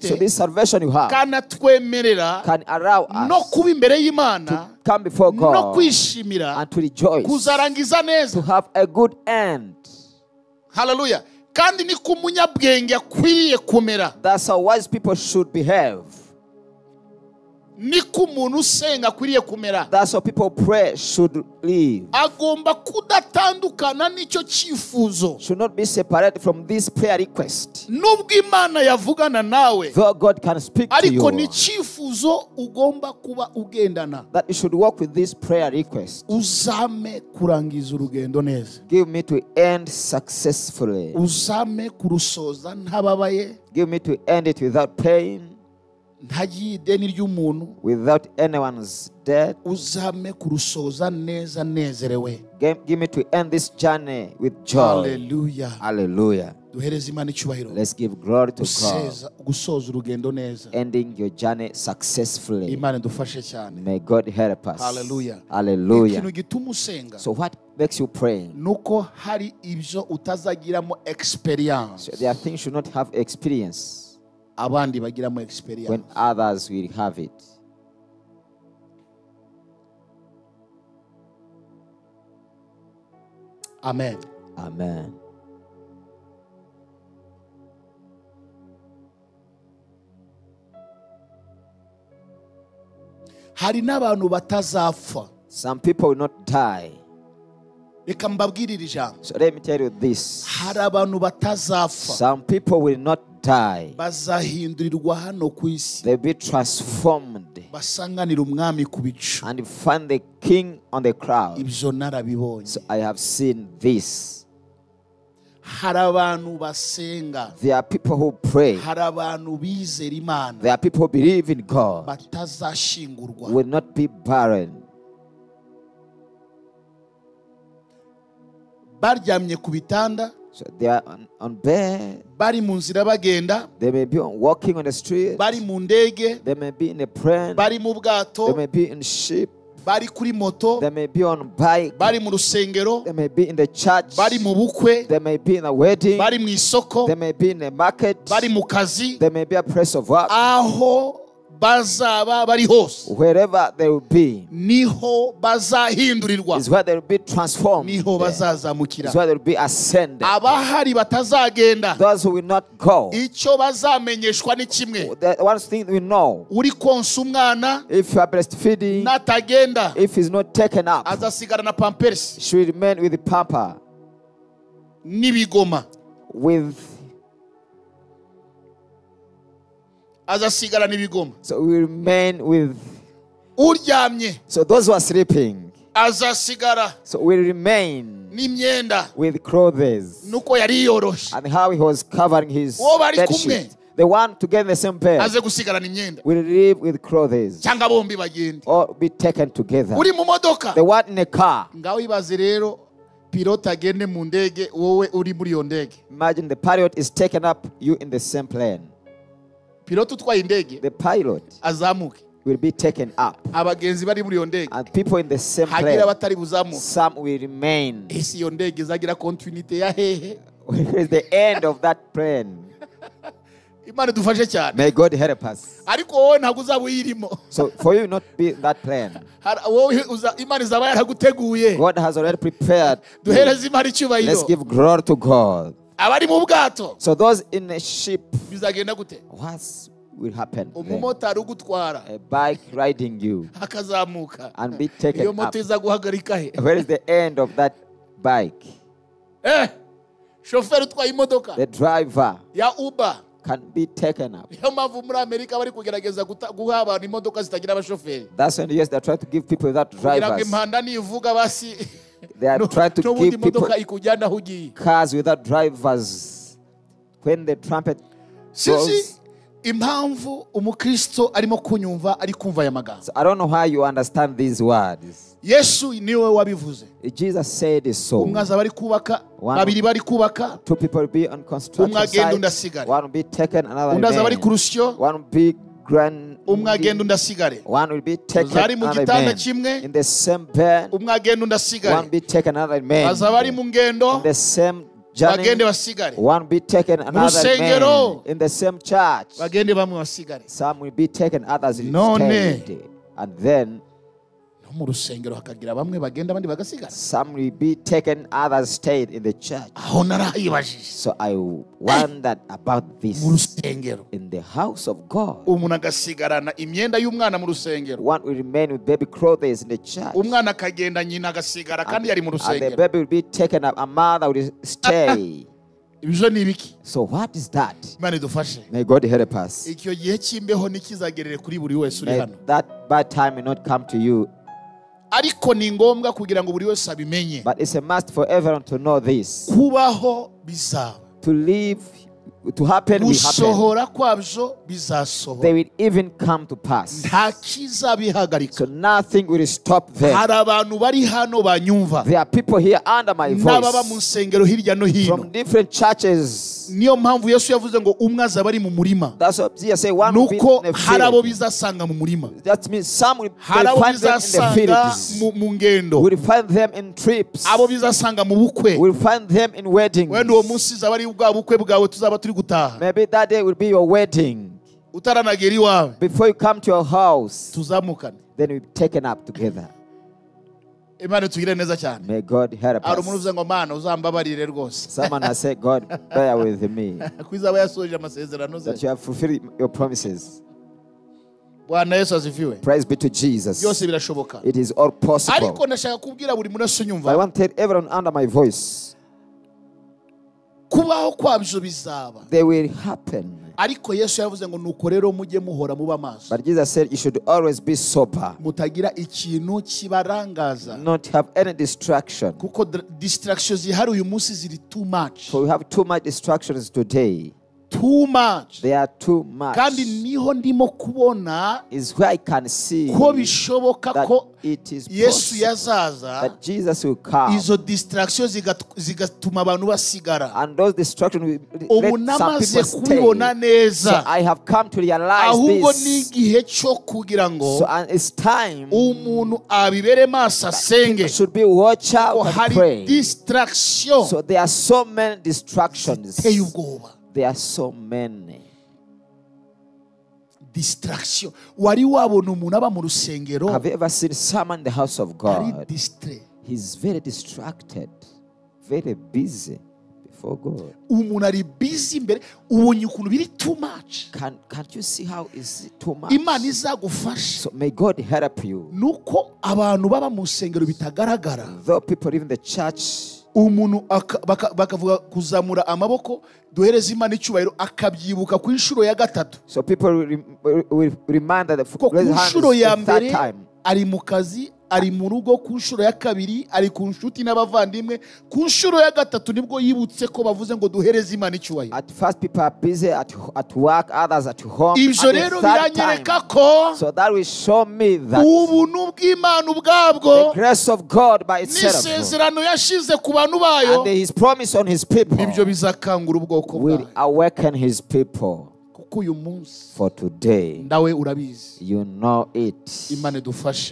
So this salvation you have can allow us to come before God and to rejoice, to have a good end. Hallelujah. That's how wise people should behave. That's how people pray should live. Should not be separated from this prayer request. Though God can speak to you, that you should walk with this prayer request. Give me to end successfully. Give me to end it without pain, without anyone's debt. Give me to end this journey with joy. Hallelujah. Hallelujah. Let's give glory to God. Ending your journey successfully. May God help us. Hallelujah. Hallelujah. So what makes you pray? So there are things you should not have experience when others will have it. Amen. Amen. Some people will not die. So let me tell you this. Some people will not die. They'll be transformed and find the king on the crowd. So I have seen this. There are people who pray. There are people who believe in God, will not be barren. So they are on bed. They may be walking on the street. They may be in a plane. They may be in ship. bari kuri moto, they may be on bike, bari mu rusengero, they may be in the church, bari mu bukwe, they may be in a wedding, bari mu isoko, they may be in a market, bari mu kazi, they may be a place of work. Aho bazaba bari hose, wherever they will be, niho bazahindurirwa, is where they will be transformed, niho bazazamukira, is where they will be ascended. Abahari batazagenda, those who will not go, icyo bazamenyeshwa ni kimwe. the one thing we know, uri konsa umwana, if you are breastfeeding, natagenda, if he's not taken up, azasigara na pampers, should remain with the pamper, n'ibigoma, with azasigara n'ibigoma. So we remain with uryamye. So those who are sleeping, azasigara. So we remain n'imyenda, with clothes, nuko yari yoroshe, and how he was covering his bed sheet. The one together in the same bed aze gusigara n'imyenda, will live with clothes, cyangwa bombi bagende, or be taken together. uri mu modoka, the one in a car. ngaho ibaze rero pilot agende mu ndege, wowe uri muri iyo ndege. Imagine the pilot is taken up, you in the same plane. Pilot utwaye indege, the pilot azamuke, will be taken up, abagenzi bari muri iyo ndege, and people in the same plane, hagira batari buzamuke, some will remain. Ese iyo ndege izagira continuity ya hehe? Where is the end of that plane? Imana dufashe cyane. May God help us. Ariko wowe ntabwo uzaba uyirimo. So for you not be in that plane, Imana izaba yaraguteguye. God has already prepared. Duhereze Imana icyubahiro. Let's give glory to God. Abari mu bwato, so those in a ship, bizagenda gute? What will happen? Umumotari ugutwara, a bike riding you, akazamuka, and be taken iyo up. moto izaguhagarika he? Where is the end of that bike? Shoferi utwaye imodoka, the driver ya Uber, can be taken up. Niyo mpamvu muri Amerika bari kugerageza guha abantu imodoka zitagira abashoferi. That's when yes, they try to give people that drivers. Kugira ngo impanda nivuga basi. They are trying to give people ikujyana aho ugiye. Cars without drivers. When the trumpet goes. Impamvu umukristo arimo kunyumva ari kumva aya magambo. So I don't know how you understand these words. Yesu niwe wabivuze. Jesus said it so. Umwe azaba ari kubaka, babiri bari kubaka. Two people be on construction site. One will be taken, another undi azaba ari ku rusyo. One will be grand. Umwe agenda undi asigare. One will be taken, another man. In the same bed. Umwe agenda undi asigare. One will be taken, another man. Azaba ari mu ngendo. In the same journey, one be taken, another man. In the same church, some will be taken, others will stay. And then some will be taken, others stayed in the church. So I wondered about this. In the house of God, one will remain with baby clothes in the church, and the baby will be taken up, a mother will stay. So what is that? May God help us. May that bad time will not come to you. But it's a must for everyone to know this. To live, to happen will happen. They will even come to pass. So nothing will stop them. There are people here under my voice from different churches. That's what Jesus said, one will be in the field. That means some will find them in the fields. We'll find them in trips. We'll find them in weddings. Maybe that day will be your wedding. Before you come to your house, then we'll be taken up together. May God help us. Someone has said, God, bear with me, that you have fulfilled your promises. Praise be to Jesus. It is all possible. But I want to tell everyone under my voice, they will happen. But Jesus said you should always be sober, not have any distraction. For we have too much distractions today. too much. They are too much. Kandi niho ndimo kubona is where I can see ko bishoboka ko Yesu yazaza, that Jesus will come, izo distractions zigatuma abantu basigara. and those distractions will let some people stay. So I have come to realize this. So and it's time that should be watch out and pray. Distraction. So there are so many distractions. There are so many. Distraction. Have you ever seen someone in the house of God? He's very distracted, very busy before God. Too much. Can't you see how is it too much? So may God help you. Though people live in the church, bakavuga kuzamura amaboko duhereza Imana icyubahiro akabyibuka ku inshuro ya gatatu. So people will remind that the inshuro ya mbere ari mu kazi, ari mu rugo, ku nshuro ya kabiri ari ku nshuti n'abavandimwe, ku nshuro ya gatatu nibwo yibutse ko bavuze ngo duhereze Imana icyubahiro. At first people are busy at work, others at home. Ibyo rero biranyereka ko so that will show me that ubuntu bw'Imana ubwabwo, the grace of God by itself, n'isezerano yashize ku bantu bayo, and his promise on his people, nibyo bizakangura ubwoko bwayo, will awaken his people. For today, you know it.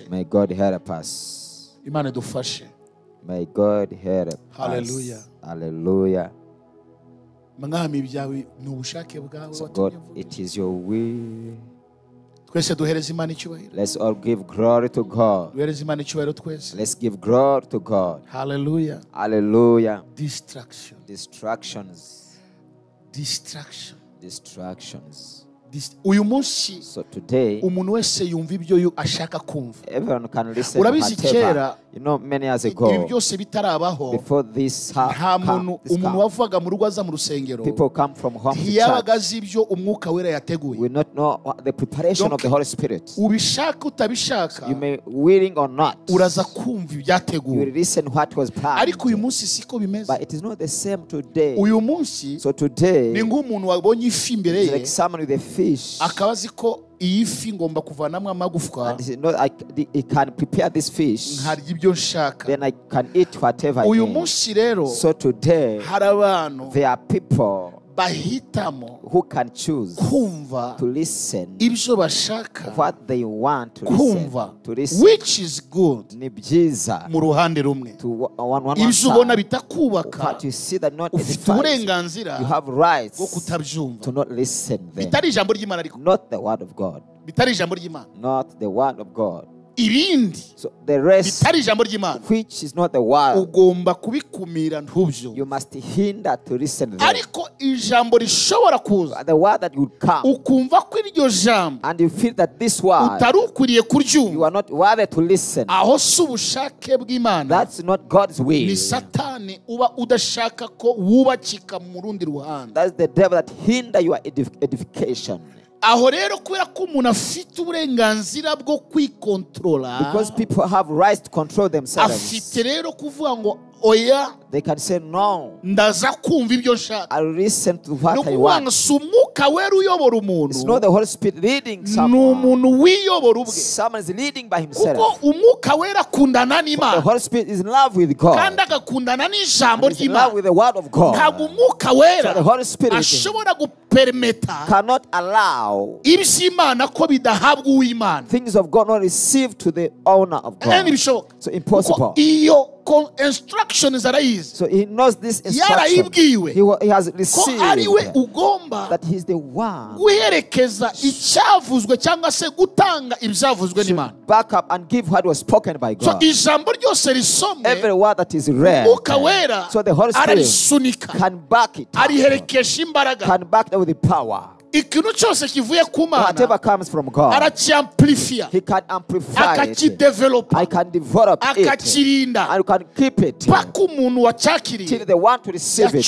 May God help us. May God help Hallelujah. us. Hallelujah. So God, it is your will. Let's all give glory to God. Let's give glory to God. Hallelujah. Hallelujah. Distractions. So today, everyone can listen. You know, many years ago, before this happened, people come from home to church. We not know the preparation of the Holy Spirit. You may willing or not, you will listen what was planned. But it is not the same today. So today, it's like someone with a fish. And he knows he can prepare this fish. Then I can eat whatever I need. So today, there are people who can choose to listen what they want to listen, which is good. To one side, what you see that not edifies, you have rights to not listen them. Not the word of God. Not the word of God. So the rest, which is not the word, you must hinder to listen to them. The word that would come, and you feel that this word, you are not worthy to listen. That's not God's will. That's the devil that hinder your edification. Because people have rights to control themselves. They can say no. I'll listen to what I want. It's not the Holy Spirit leading someone. Someone is leading by himself. The Holy Spirit is in love with God. And is in love with the Word of God. So the Holy Spirit cannot allow things of God not received to the owner of God. So impossible. Instructions so he knows this instruction. He has received that he is the one to back up and give what was spoken by God. Every word that is read, so the Holy Spirit can back it up, can back it with the power. Whatever comes from God, he can amplify it. I can develop it. And you can keep it till the one to receive it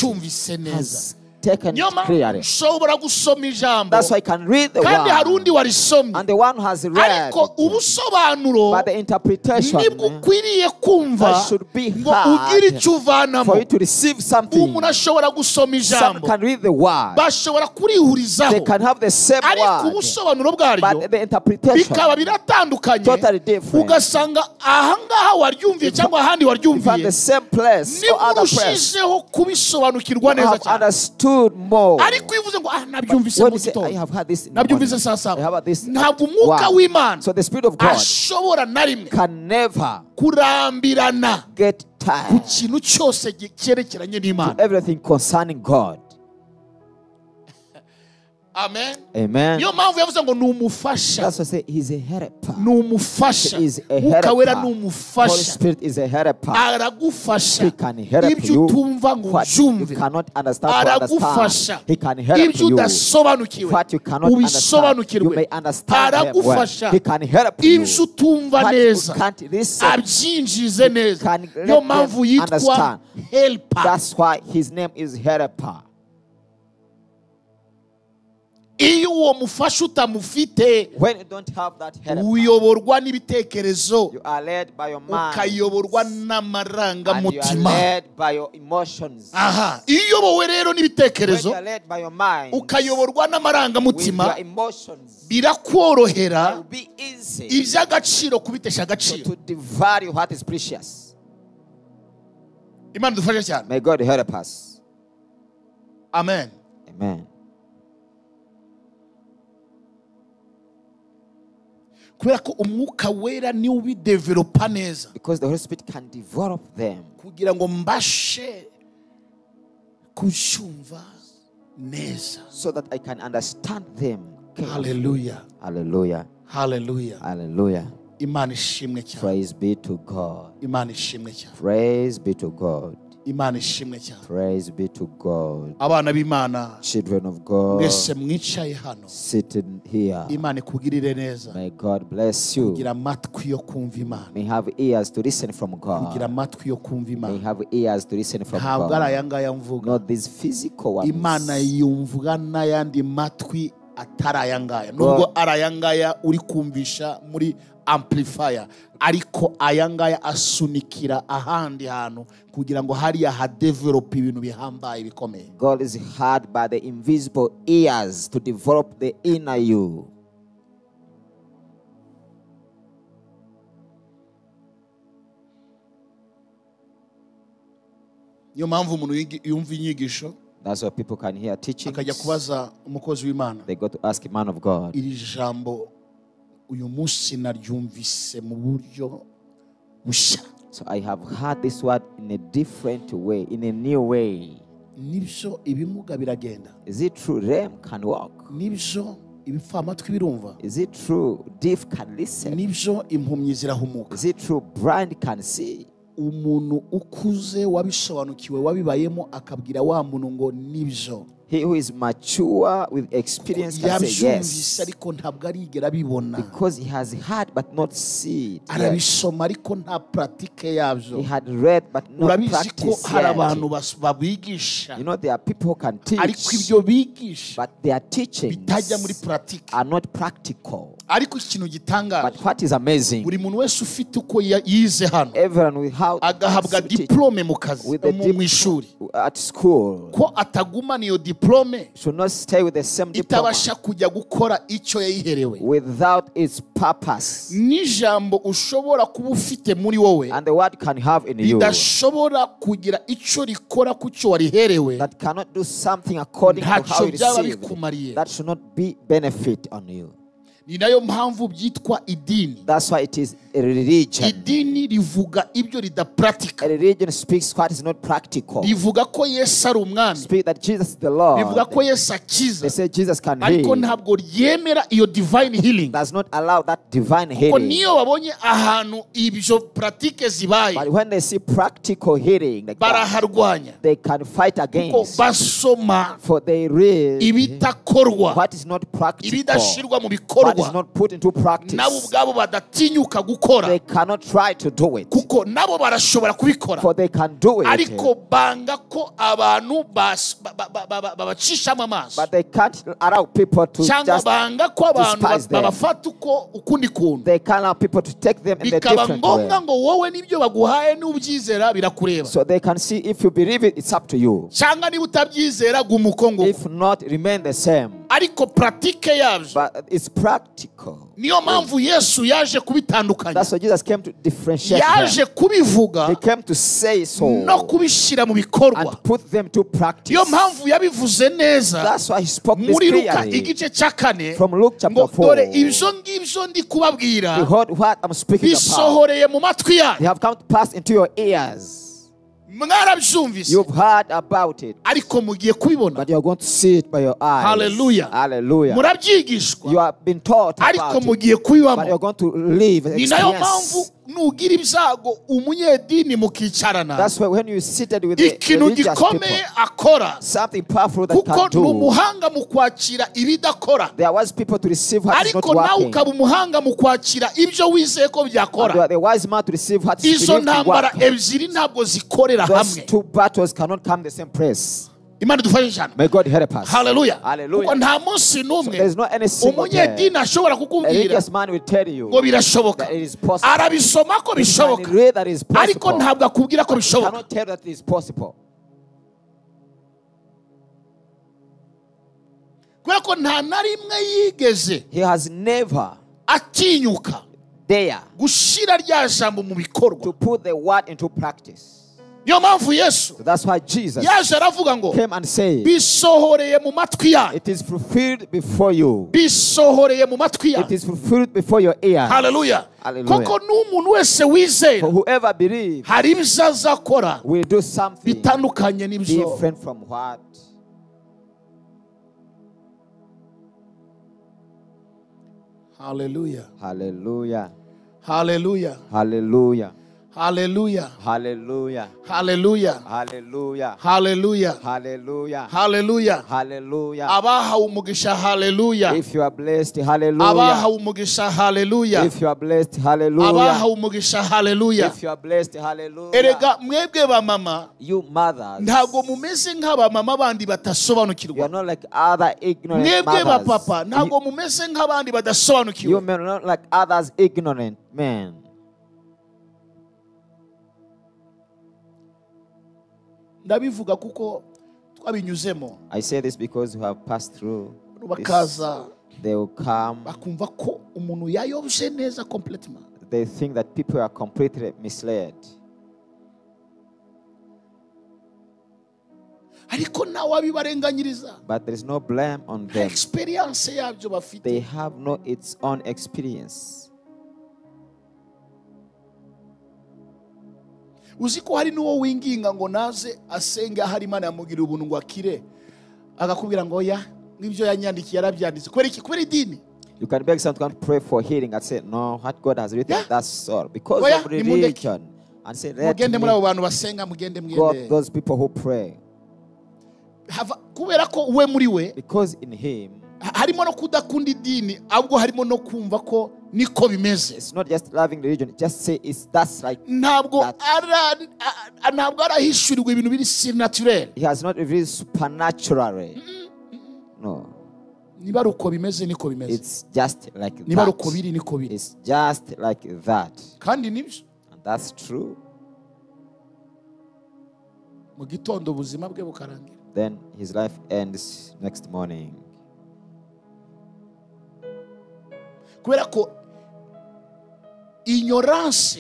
has taken it clearly. Nshobora gusoma ijambo. That's why I can read the kandi hari word. undi warisomye. And the one who has read. Ariko ubusobanuro But the interpretation nibwo ukwiriye kumva should be ngo ugire icyo uvanamo. for you to receive something. Umuntu ashobora gusoma Some ijambo. can read the word. Bashobora kurihurizaho. They can have the same ariko word. ubusobanuro bwaryo But the interpretation bikaba biratandukanye. totally different. Ugasanga ahangaha waryumviye cyangwa ahandi You find waryumviye. the same place or other place. Nibushizeho kubisobanukirwa You neza have cyane. understood more. Ariko ivuze ngo nabyumvise When mu you say, I gitondo. have had this in the morning. Nabyumvise saa I saba. have had this. Ntabwo umwuka Wow. w'Imana So the Spirit of God ashobora na rimwe can never kurambirana get ku tired kintu cyose cyerekeranye n'Imana. to everything concerning God. Amen. Amen. Niyo mpamvu yavuze ngo ni umufasha. That's why I say he's a helper. Ni umufasha. He is a Mwuka wera helper. ni Holy umufasha. Spirit is a helper. Aragufasha. He can help Ibyo you. utumva ngo What you ubyumve. cannot understand to Aragufasha. understand. He can help Ibyo you. udasobanukiwe What you cannot understand, you ubisobanukirwe. may understand him well. Aragufasha. He can help you. Ibyo utumva What you neza can't listen, abyinjize neza. can Niyo let mpamvu them yitwa understand. helper. That's why his name is helper. Iyo uwo mufasha utamufite When you don't have that helper, uyoborwa n'ibitekerezo you are led by your mind ukayoborwa and you are n'amarangamutima. led by your emotions. Aha, iyo uyobowe rero When n'ibitekerezo you are led by your mind ukayoborwa with n'amarangamutima your emotions, birakorohera it will be easy iby'agaciro kubitesha agaciro. to devalue what is precious. Imana dufashe cyane. May God help us. Amen. Amen. Kubera ko umwuka wera ni ubidevelopa neza Because the Holy Spirit can develop them kugira ngo mbashe kucyumva neza. so that I can understand them. Hallelujah. Hallelujah. Hallelujah. Hallelujah. Imana ishimwe cyane. Praise be to God. Imana ishimwe cyane. Praise be to God. Imana ishimwe cyane. Praise be to God. Abana b'Imana Children of God, mwese mwicaye hano. sitting here, Imana ikugirire neza. may God bless you. Kugira amatwi yo kumva Imana. May have ears to listen from Kugira God. amatwi yo kumva May Imana. have ears to listen from Ntabwo ari God. aya ngaya mvuga. Not these physical ones. Imana yumvwa n'ayandi matwi atari aya ngaya. Nubwo ari aya ngaya uri kumvisha muri amplifier, ariko aya ngaya asunikira ahandi hantu kugira ngo hariya hadevelop ibintu bihambaye bikomeye. God is heard by the invisible ears to develop the inner you. Niyo mpamvu umuntu yumva inyigisho That's why people can hear teachings. akajya kubaza umukozi w'Imana. They go to ask a man of God. Iri jambo uyu munsi naryumvise mu buryo bushya. So I have heard this word in a different way, in a new way. Nibyo ibimuga biragenda. Is it true lame can walk? Nibyo ibipfamatwi birumva. Is it true deaf can listen? Nibyo impumyi zirahumuka. Is it true blind can see? Umuntu ukuze wabisobanukiwe wabibayemo akabwira wa muntu ngo nibyo. He who is mature with experience can say yes. Ariko ntabwo arigera bibona. Because he has heard but not seen. Arabisoma ariko nta pratique yabyo. He had read but not Urabizi ko practiced hari yet. abantu babigisha. You know there are people who can Ariko teach, ibyo bigisha but their teachings bitajya muri pratique. are not practical. Ariko ikintu gitangaje. But what is amazing, Buri muntu wese ufite uko yize hano everyone without agahabwa diplome mu kazi mu ishuri at school ko atagumana iyo diplome should not stay with the same diploma itabasha kujya gukora icyo yayiherewe. without its purpose. N'ijambo ushobora kuba ufite muri wowe And the word can have in you ridashobora kugira icyo rikora ku cyo wariherewe, that cannot do something according to how ntacyo you byaba received, bikumariye. that should not be benefit on you. Ni nayo mpamvu byitwa idini. That's why it is a religion. Idini rivuga ibyo ridapratika. A religion speaks what is not practical. Rivuga ko Yesu ari umwami. Speak that Jesus is the Lord. Rivuga ko Yesu akiza. They say Jesus can Ariko heal. ntabwo ryemera iyo divine healing. Does not allow that divine Ko healing. niyo babonye ahantu ibyo pratique zibaye But when they see practical healing, like that, baraharwanya. they can fight Ko against. basoma For they read ibitakorwa, what is not practical, ibidashirwa mu bikorwa, is not put into practice, nabo ubwabo badatinyuka gukora, they cannot try to do it, kuko nabo barashobora kubikora, for they can do it, ariko banga ko abantu babacishamo amaso, but they can't allow people to just banga ko abantu babafata uko ukundi kuntu, they can't allow people to take them in the different way, bikaba ngombwa ngo wowe nibyo baguhaye n'ubyizera birakureba, so they can see if you believe it, it's up to you, cyangwa niba utabyizera gumukongo, if not remain the same, ariko pratique yabyo, but it's practical. Niyo mpamvu Yesu yaje kubitandukanya. That's why Jesus came to differentiate yaje kubivuga, he came to say so, no kubishira mu bikorwa, and put them to practice. Niyo mpamvu yabivuze neza. That's why he spoke this muri clearly. Luka igice cya 4 from Luke chapter 4. Dore ibyo ngibyo ndi kubabwira, behold what I'm speaking about, bisohoreye mu matwi yanyu. they have come to pass into your ears. Mwarabyumvise, you've heard about it, ariko mugiye kubibona, but you're going to see it by your eyes. Hallelujah. Hallelujah. Murabyigishwa, you have been taught about ariko it, mugiye kubibamo, but you're going to live, ni nayo mpamvu nugira ibyago umunyedini mukicarana, that's why when you seated with the ikintu gikomeye akora, something powerful that can do, kuko numuhanga mu kwakira ibidakora, there was people to receive what is not working, ariko nawe ukaba umuhanga mu kwakira ibyo wizeye ko byakora. The wise man to receive what is izo ntambara ebyiri ntabwo zikorera hamwe. Those two battles cannot come the same place. Imana dufashe cyane. May God help us. Hallelujah. Hallelujah. Kuko nta munsi n'umwe umunyedini ashobora kukubwira ngo birashoboka, arabisoma ko bishoboka, ariko ntabwo akubwira ko bishoboka. Kubera ko nta na rimwe yigeze atinyuka gushira rya jambo mu bikorwa, to put the word into practice. Niyo mpamvu Yesu yaje aravuga ngo bisohoreye mu matwi yanyu. It is fulfilled before you. Bisohoreye mu matwi yanyu. It is fulfilled before your ears. Hallelujah. Kuko n'umuntu wese wizera, for whoever believes, hari ibyo azakora will do something bitandukanye n'ibyo, different from what. Hallelujah. Hallelujah. Hallelujah. Hallelujah. Hallelujah. Hallelujah. Hallelujah. Hallelujah. Hallelujah. Hallelujah. Hallelujah. Hallelujah. Abahawe umugisha, hallelujah. If you are blessed, hallelujah. Abahawe umugisha, hallelujah. If you are blessed, hallelujah. Abahawe umugisha, hallelujah. If you are blessed, hallelujah. Erega mwebwe ba mama, you mothers, ntago mumeze nk'aba mama bandi batasobanukirwa. You are not like other ignorant mothers. Mwebwe ba papa, ntago mumeze nk'abandi badasobanukirwa. You are not like others ignorant men. Ndabivuga kuko twabinyuzemo. I say this because we have passed through. Bakaza, they will come. Bakumva ko umuntu yayobye neza completely. They think that people are completely misled. Ariko nawe abibarenganyiriza. But there is no blame on them. Experience yabyo bafite. They have no its own experience. Uziko hari nuwo winginga ngo naze asenge ahari Imana yamugira ubuntu ngo akire, agakubwira ngo ya ngibyo yanyandikiye yarabyanditse kubera idini. You can beg someone to pray for healing and say no, what God has written, that's all, because of religion, and say let me God, those people who pray, because in him harimo no kudakunda idini, ahubwo harimo no kumva ko niko bimeze. It's not just loving religion, just say it's that's like ntabwo arahishurirwa ibintu biri surnaturel. He has not revealed supernaturally. No. Niba uko bimeze niko bimeze. It's just like that. Niba uko biri niko biri. It's just like that. Kandi nibyo. And that's true. Mu gitondo ubuzima bwe bukarangira. Then his life ends next morning. Kubera ko ignorance,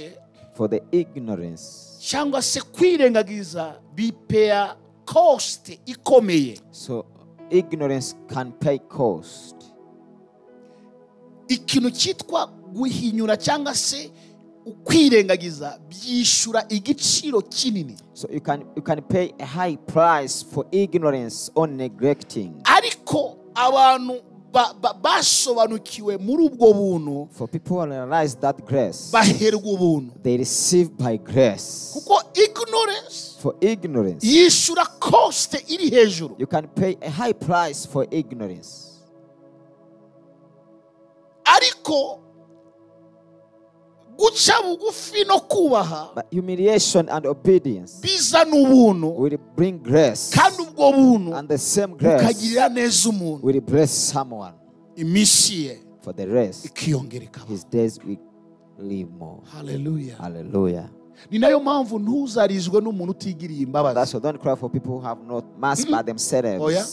for the ignorance, cyangwa se kwirengagiza bipea cost ikomeye. So ignorance can pay cost. Ikintu cyitwa guhinyura cyangwa se ukwirengagiza byishura igiciro kinini. So you can pay a high price for ignorance or neglecting. Ariko abantu basobanukiwe muri ubwo buntu, for people who realize that grace, baherwa ubuntu, they receive by grace. Kuko ignorance, for ignorance, yishura cost iri hejuru. You can pay a high price for ignorance. ariko guca bugufi no kubaha, but humiliation and obedience bizana ubuntu, will bring grace, kandi ubwo buntu and the same grace bukagirira neza umuntu, will bless someone. iminsi ye For the rest, ikiyongera ikaba. his days will live more. Hallelujah. Hallelujah. Ni nayo mpamvu ntuzarizwe n'umuntu utigiriye imbabazi. That's why don't cry for people who have not mercy by themselves. Oh yeah?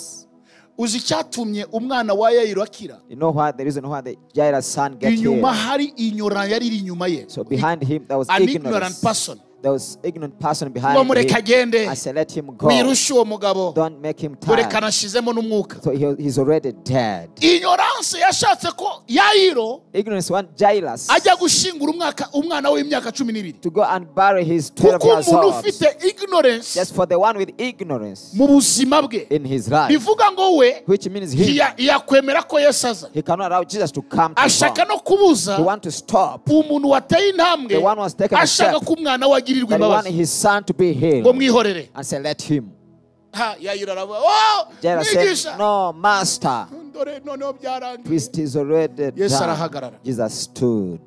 Uzi icyatumye umwana wa Yayiro akira? You know why? The reason why the Jairus' son get Inyuma healed. hari ignorant yari iri inyuma ye. So behind him there was An ignorant ignorance. person. There was ignorant person behind Ngo him. mureka agende. I said, let him go. Wirusha uwo mugabo. Don't make him Dore tired. kanashizemo n'umwuka. So he's already dead. Ignorance yashatse ko Yayiro Ignorance want Jairus ajya gushingura umwana w'imyaka 12. to go and bury his 12 Kuko years umuntu old. ufite ignorance Just for the one with ignorance mu buzima bwe, in his life. bivuga ngo we Which means he yakwemera ko Yesu aza. cannot allow Jesus to come to Ashaka him. no kubuza He want to stop umuntu wateye intambwe, the one who has taken a ashaka step, ko umwana we agirirwa that he want imbabazi, his son to be healed, ngo mwihorere. and say, let him. Yayiro aravuga, oh, Jairus said, mwigisha, no, master. dore noneho byarangiye. Priest is already Yesu done. arahagarara, Jesus stood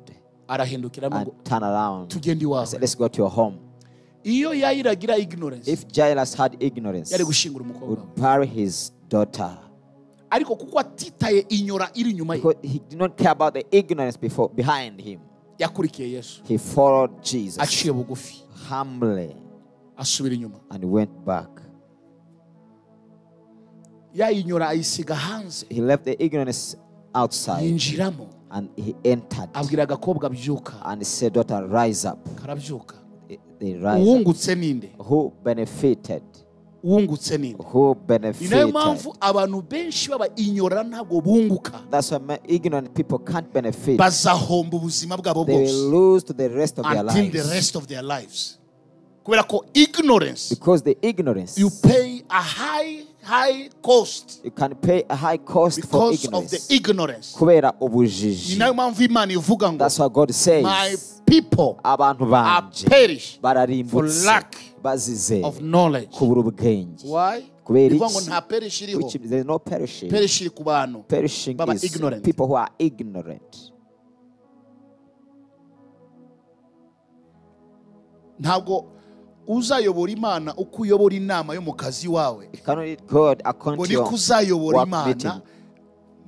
arahindukira ngo and turned around. tugende He iwawe. said, let's go to your home. Iyo Yayiro agira ignorance, If Jairus had ignorance, yari he gushingura umukobwa we. would bury his daughter. Ariko kuko atitaye inyora iri inyuma ye, Because he did not care about the ignorance behind him. yakurikiye Yesu, He followed Jesus aciye bugufi, humbly asubira inyuma. and went back. Yayinyora ayisiga hanze, He left the ignorance outside yinjiramo, and he entered abwira agakobwa byuka, and he said, daughter, rise up. karabyuka. They rise up. Uwungutse ninde? Who benefited? Uwungutse ninde? Who Ni nayo benefited? mpamvu abantu benshi baba inyora ntabwo bunguka, That's why ignorant people can't benefit. bazahomba ubuzima bwabo They will bwose lose to the rest of their until the lives. rest of their lives. Kubera ko ignorance, Because the ignorance, you pay a high cost you can pay a high cost for because of the ignorance. ignorance. Kubera Ni ubujiji. nayo mpamvu Imana ivuga ngo That's what God my says. people Abantu are banje perish for bararimbutse lack bazize of knowledge. kubura ubwenge. Why? Kubera Bivuga ngo iki? nta perish iriho. Which there is no perishing. Perish iri ku bantu Perishing baba is ignorant. people who are ignorant. Ntabwo uzayobora Imana uko uyobora inama yo mu kazi wawe, You cannot lead God according ngo to niko your uzayobora work Imana meeting.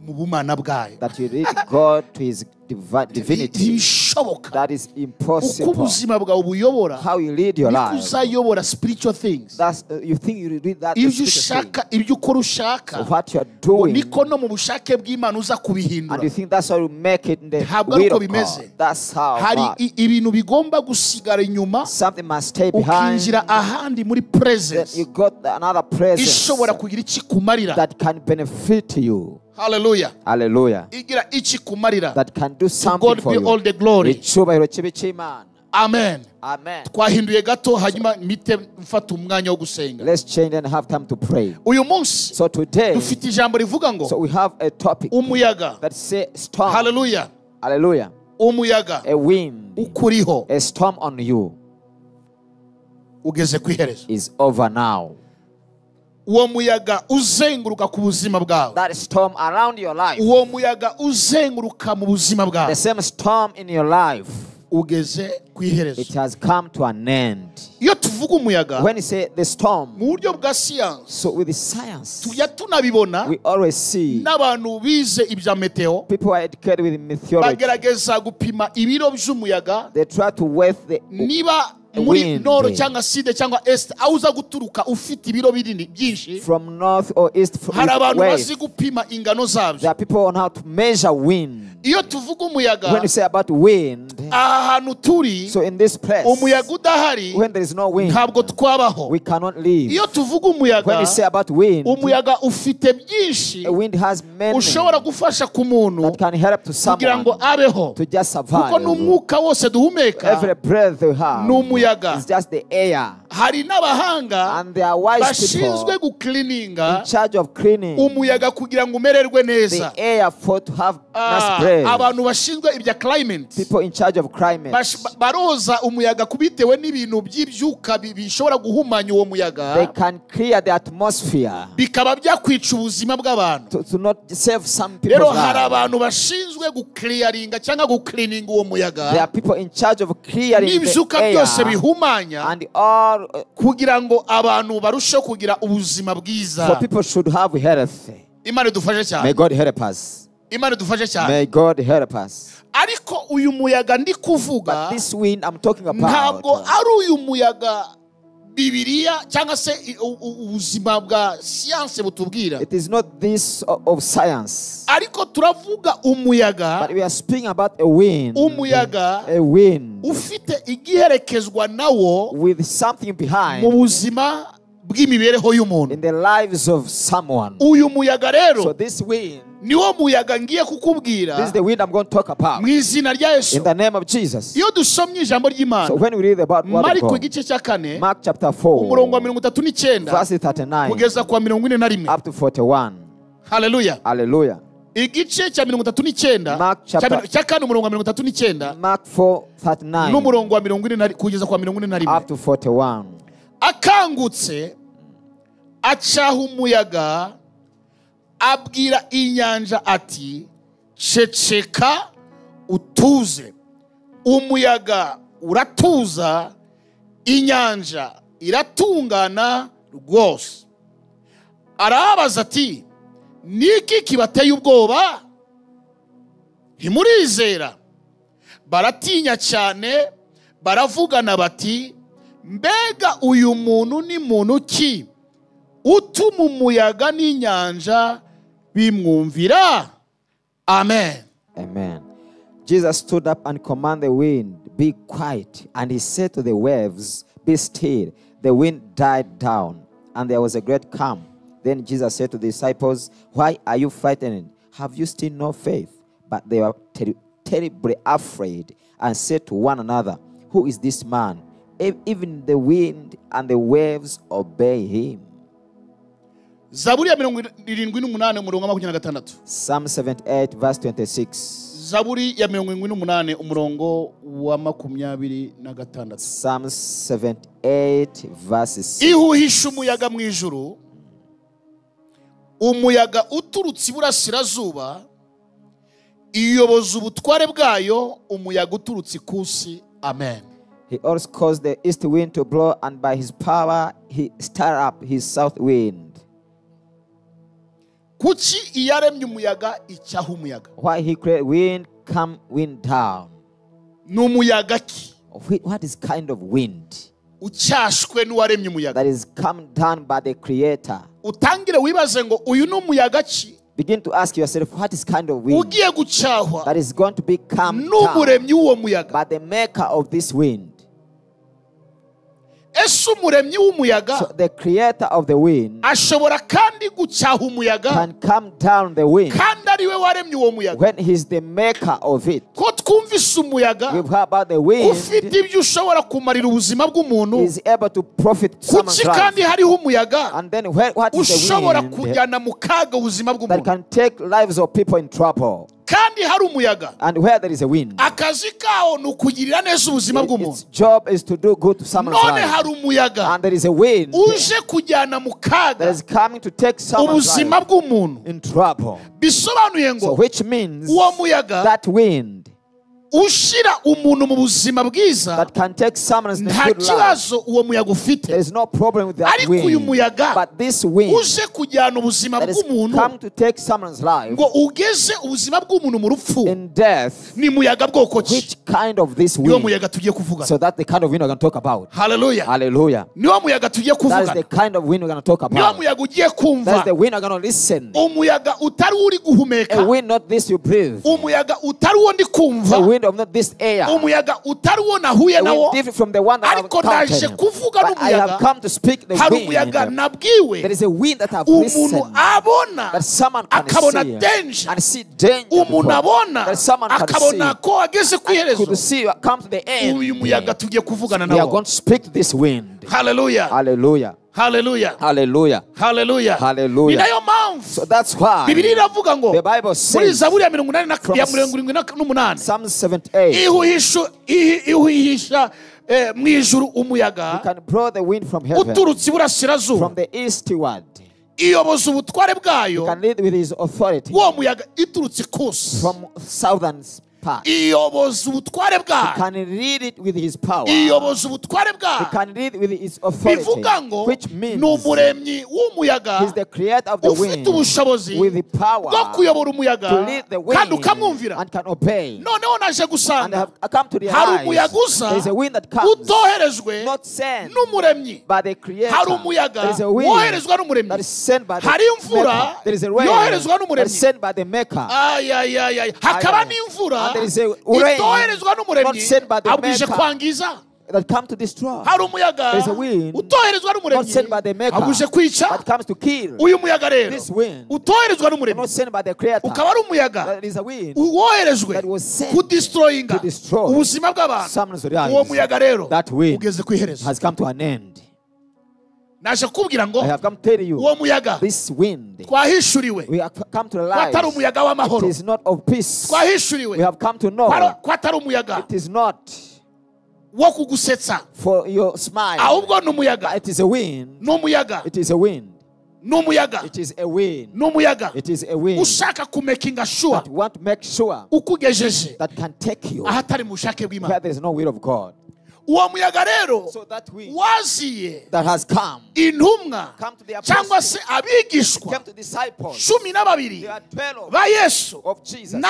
mu bumana bwayo. That you lead God to his divinity. Ntibishoboka. That is Uko impossible. ubuzima bwawe buyobora, How you lead your niko life. uzayobora spiritual things. That's you think you read that. Ibyo the spiritual thing. ushaka, ibyo ukora ushaka, So what you are ngo doing, niko no mu bushake bw'Imana uza and kubihindura. you think that's how you make it in the Ntabwo will ariko of bimeze. God. That's how. Hari God. ibintu bigomba gusigara inyuma, Something must stay behind. ukinjira ahandi muri Then presence you got another presence ishobora kugira ikikumarira. that can benefit you. Hallelujah. Hallelujah. Igira ikikumarira. That can do To something God for be you. all the glory. Icyubahiro kibe cy'Imana. Amen. Amen. Twahinduye gato hanyuma mite mfata umwanya wo gusenga. Let's change and have time to pray. Uyu munsi So today, dufite ijambo rivuga so ngo we have a topic umuyaga. that says storm. Hallelujah. Hallelujah. Umuyaga A wind, ukuriho a storm on you ugeze ku iherezo. is over now. Uwo muyaga uzenguruka ku buzima bwawe. That storm around your life, Uwo muyaga uzenguruka mu buzima the bwawe same storm in your life, ugeze ku iherezo. it has come to an end. Iyo tuvuga umuyaga When you say the storm, mu buryo bwa siyansi, so with the science, tujya tunabibona we always see n'abantu bize ibya meteo people who are educated with meteorology. bagerageza gupima ibiro by'umuyaga They try to weigh the niba muri wind noro cyangwa side cyangwa est aho uza guturuka ufite ibiro binini byinshi. from north or east. Hari abantu West. bazi gupima ingano There zabyo. are people on how to measure wind. Iyo tuvuga umuyaga, When you say about wind, aha hantu turi, so in this place, umuyaga udahari when there is no wind, ntabwo twabaho. we cannot live. Iyo tuvuga When umuyaga, you say about wind, umuyaga ufite byinshi a wind has many ushobora gufasha ku muntu that can help to kugira ngo someone abeho, to just kuko survive. n'umwuka wose duhumeka Every breath you have ni umuyaga. is just the air. hari n'abahanga bashinzwe guklininga umuyaga kugira ngo umererwe neza. Abantu bashinzwe ibya climate baroza umuyaga kubitewe n'ibintu by'ibyuka bishobora guhumanya uwo muyaga, bikaba byakwica ubuzima bw'abantu. Rero hari abantu bashinzwe gukliaringa cyangwa guklininga uwo muyaga n'ibyuka byose bihumanya kugira ngo abantu barusheho kugira ubuzima bwiza. Imana idufashe cyane. May God help us. Imana idufashe cyane. May God help us. Ariko uyu muyaga ndi kuvuga ntabwo ari uyu muyaga Bibiliya cyangwa se ubuzima bwa science butubwira. It is not this of science. Ariko turavuga umuyaga. But we are speaking about a wind. Umuyaga ufite igiherekezwa nawo with something behind mu buzima bw'imibereho y'umuntu. In the lives of someone. Uyu muyaga rero, so this wind, niwo muyaga ngiye kukubwira. This is the wind I'm going to talk about. Mu izina rya Yesu. In the name of Jesus. Iyo dusomye ijambo ry'Imana. So when we read about word of God, Mariko igice cya 4, Mark chapter 4, umurongo wa 39, verse 39, kugeza kwa 41, up to 41. Hallelujah. Hallelujah. Igice cya 39, cya 4 umurongo wa 39, Mark 4:39, n'umurongo wa 40 kugeza kwa 41, up to 41. Akangutse acaha umuyaga, abwira inyanja ati, ceceka utuze. Umuyaga uratuza, inyanja iratungana rwose. Arabaza ati, niki kibateye ubwoba? Ntimurizera? Baratinya cyane, baravugana bati, mbega uyu muntu ni muntu ki utuma umuyaga n'inyanja bimwumvira? Amen. Amen. Jesus stood up and commanded the wind, be quiet, and he said to the waves, be still. The wind died down, and there was a great calm. Then Jesus said to the disciples, why are you frightened? Have you still no faith? But they were terribly afraid and said to one another, who is this man? Even the wind and the waves obey him. Zaburi ya 78 umurongo wa 26. Psalm 78 verse 26. Zaburi ya 78 umurongo wa 26. Psalm 78 verse 6. Ihuhisha umuyaga mu ijuru, umuyaga uturutse iburasirazuba, iyoboza ubutware bwayo, umuyaga uturutse ikusi. Amen. He also caused the east wind to blow, and by his power he stirred up his south wind. Kuki iyaremye umuyaga icyaha umuyaga? Why he created wind come, wind down? N'umuyaga ki? What is kind of wind? Ucyashwe n'uwaremye umuyaga. That is come down by the Creator. Utangire wibaze ngo uyu n'umuyaga ki? Begin to ask yourself, what is kind of wind ugiye gucyahwa that is going to be come n'umuremyi w'uwo muyaga? By the maker of this wind. Ese umuremyi w'umuyaga, so the creator of the wind, ashobora kandi gucyaha umuyaga, can come down the wind, kandi ari we waremye uwo muyaga, when he is the maker of it. Ko twumvise umuyaga, we've heard about the wind, ufite ibyo ushobora kumarira ubuzima bw'umuntu, is able to profit someone's life. Kuki kandi hariho umuyaga, and then what is the ushobora kujyana mu kaga ubuzima bw'umuntu, that can take lives of people in trouble. Kandi hari umuyaga, and where there is a wind, akazi kawo ni ukugirira neza ubuzima bw'umuntu. Its job is to do good to someone's life. None hari umuyaga, and there is a wind uje kujyana mu kaga, that is coming to take someone's life in trouble. Bisobanuye ngo, so which means uwo muyaga, that wind ushira umuntu mu buzima bwiza, that can take someone's good life. Nta kibazo uwo muyaga ufite. There is no problem with that wind. Ariko uyu muyaga, but this wind uje kujyana ubuzima bw'umuntu, come to take someone's life, ngo ugeze ubuzima bw'umuntu mu rupfu, in death, ni muyaga bwoko ki? Which kind of this wind? Niwo muyaga tugiye kuvuga. So that's the kind of wind we're going to talk about. Hallelujah. Hallelujah. Niwo muyaga tugiye kuvuga. That's the kind of wind we're going to talk about. Niwo muyaga ugiye kumva. That's the wind we're going to listen. Umuyaga utari uri guhumeka. A wind not this you breathe. Umuyaga utari wo ndi kumva. A wind wind of not this air. Umuyaga utari wo nahuye nawo. Different from the one that I've encountered. But I have come to speak the wind. There is a wind that I've listened. That someone can see. And see danger. That someone can see. Could see you come to the end. We are going to speak this wind. Hallelujah. Hallelujah. Hallelujah. Hallelujah. Hallelujah. Hallelujah. So that's why the Bible says from Psalm 78, you can blow the wind from heaven, from the eastward. You can lead with his authority from southern part. He can read it with his power. He can read with his authority, which means he's the creator of the wind with the power to lead the wind and can obey. And I come to realize there is a wind that comes not sent by the creator. There is a wind that is sent by the maker. There is a rain that is sent by the maker. And there is a rain not sent by the maker that comes to destroy. There is a wind not sent by the maker that comes to kill. This wind not sent by the creator. That is a wind that was sent to destroy that wind has come to an end. I have come to tell you this wind. We have come to realize it is not of peace. We have come to know it is not for your smile. It is a wind. It is a wind. It is a wind. It is a wind that want to make sure that can take you where there is no will of God. So that wind that has come to the apostles, came to disciples, there are 12 of Jesus, and the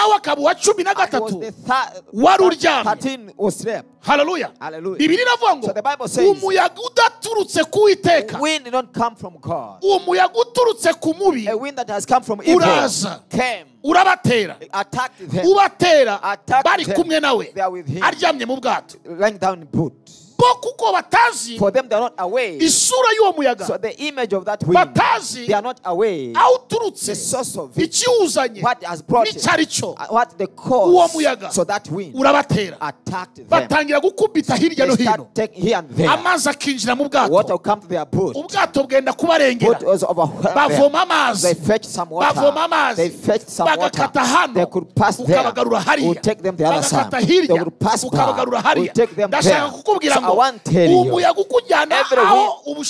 13 was left. Hallelujah. Hallelujah. So the Bible says the wind did not come from God. A wind that has come from evil came, attacked them, they are with him, lying down in boot. For them, they are not aware. So the image of that wind, they are not aware. The source of it, what has brought it, what the cause. So that wind attacked them. They start taking here and there. Water will come to their boat. Boat was overwhelmed. They fetched some water. They fetched some water. They could pass there. We'll take them the other side. They would pass by. We'll take them there. I want to tell you, every wind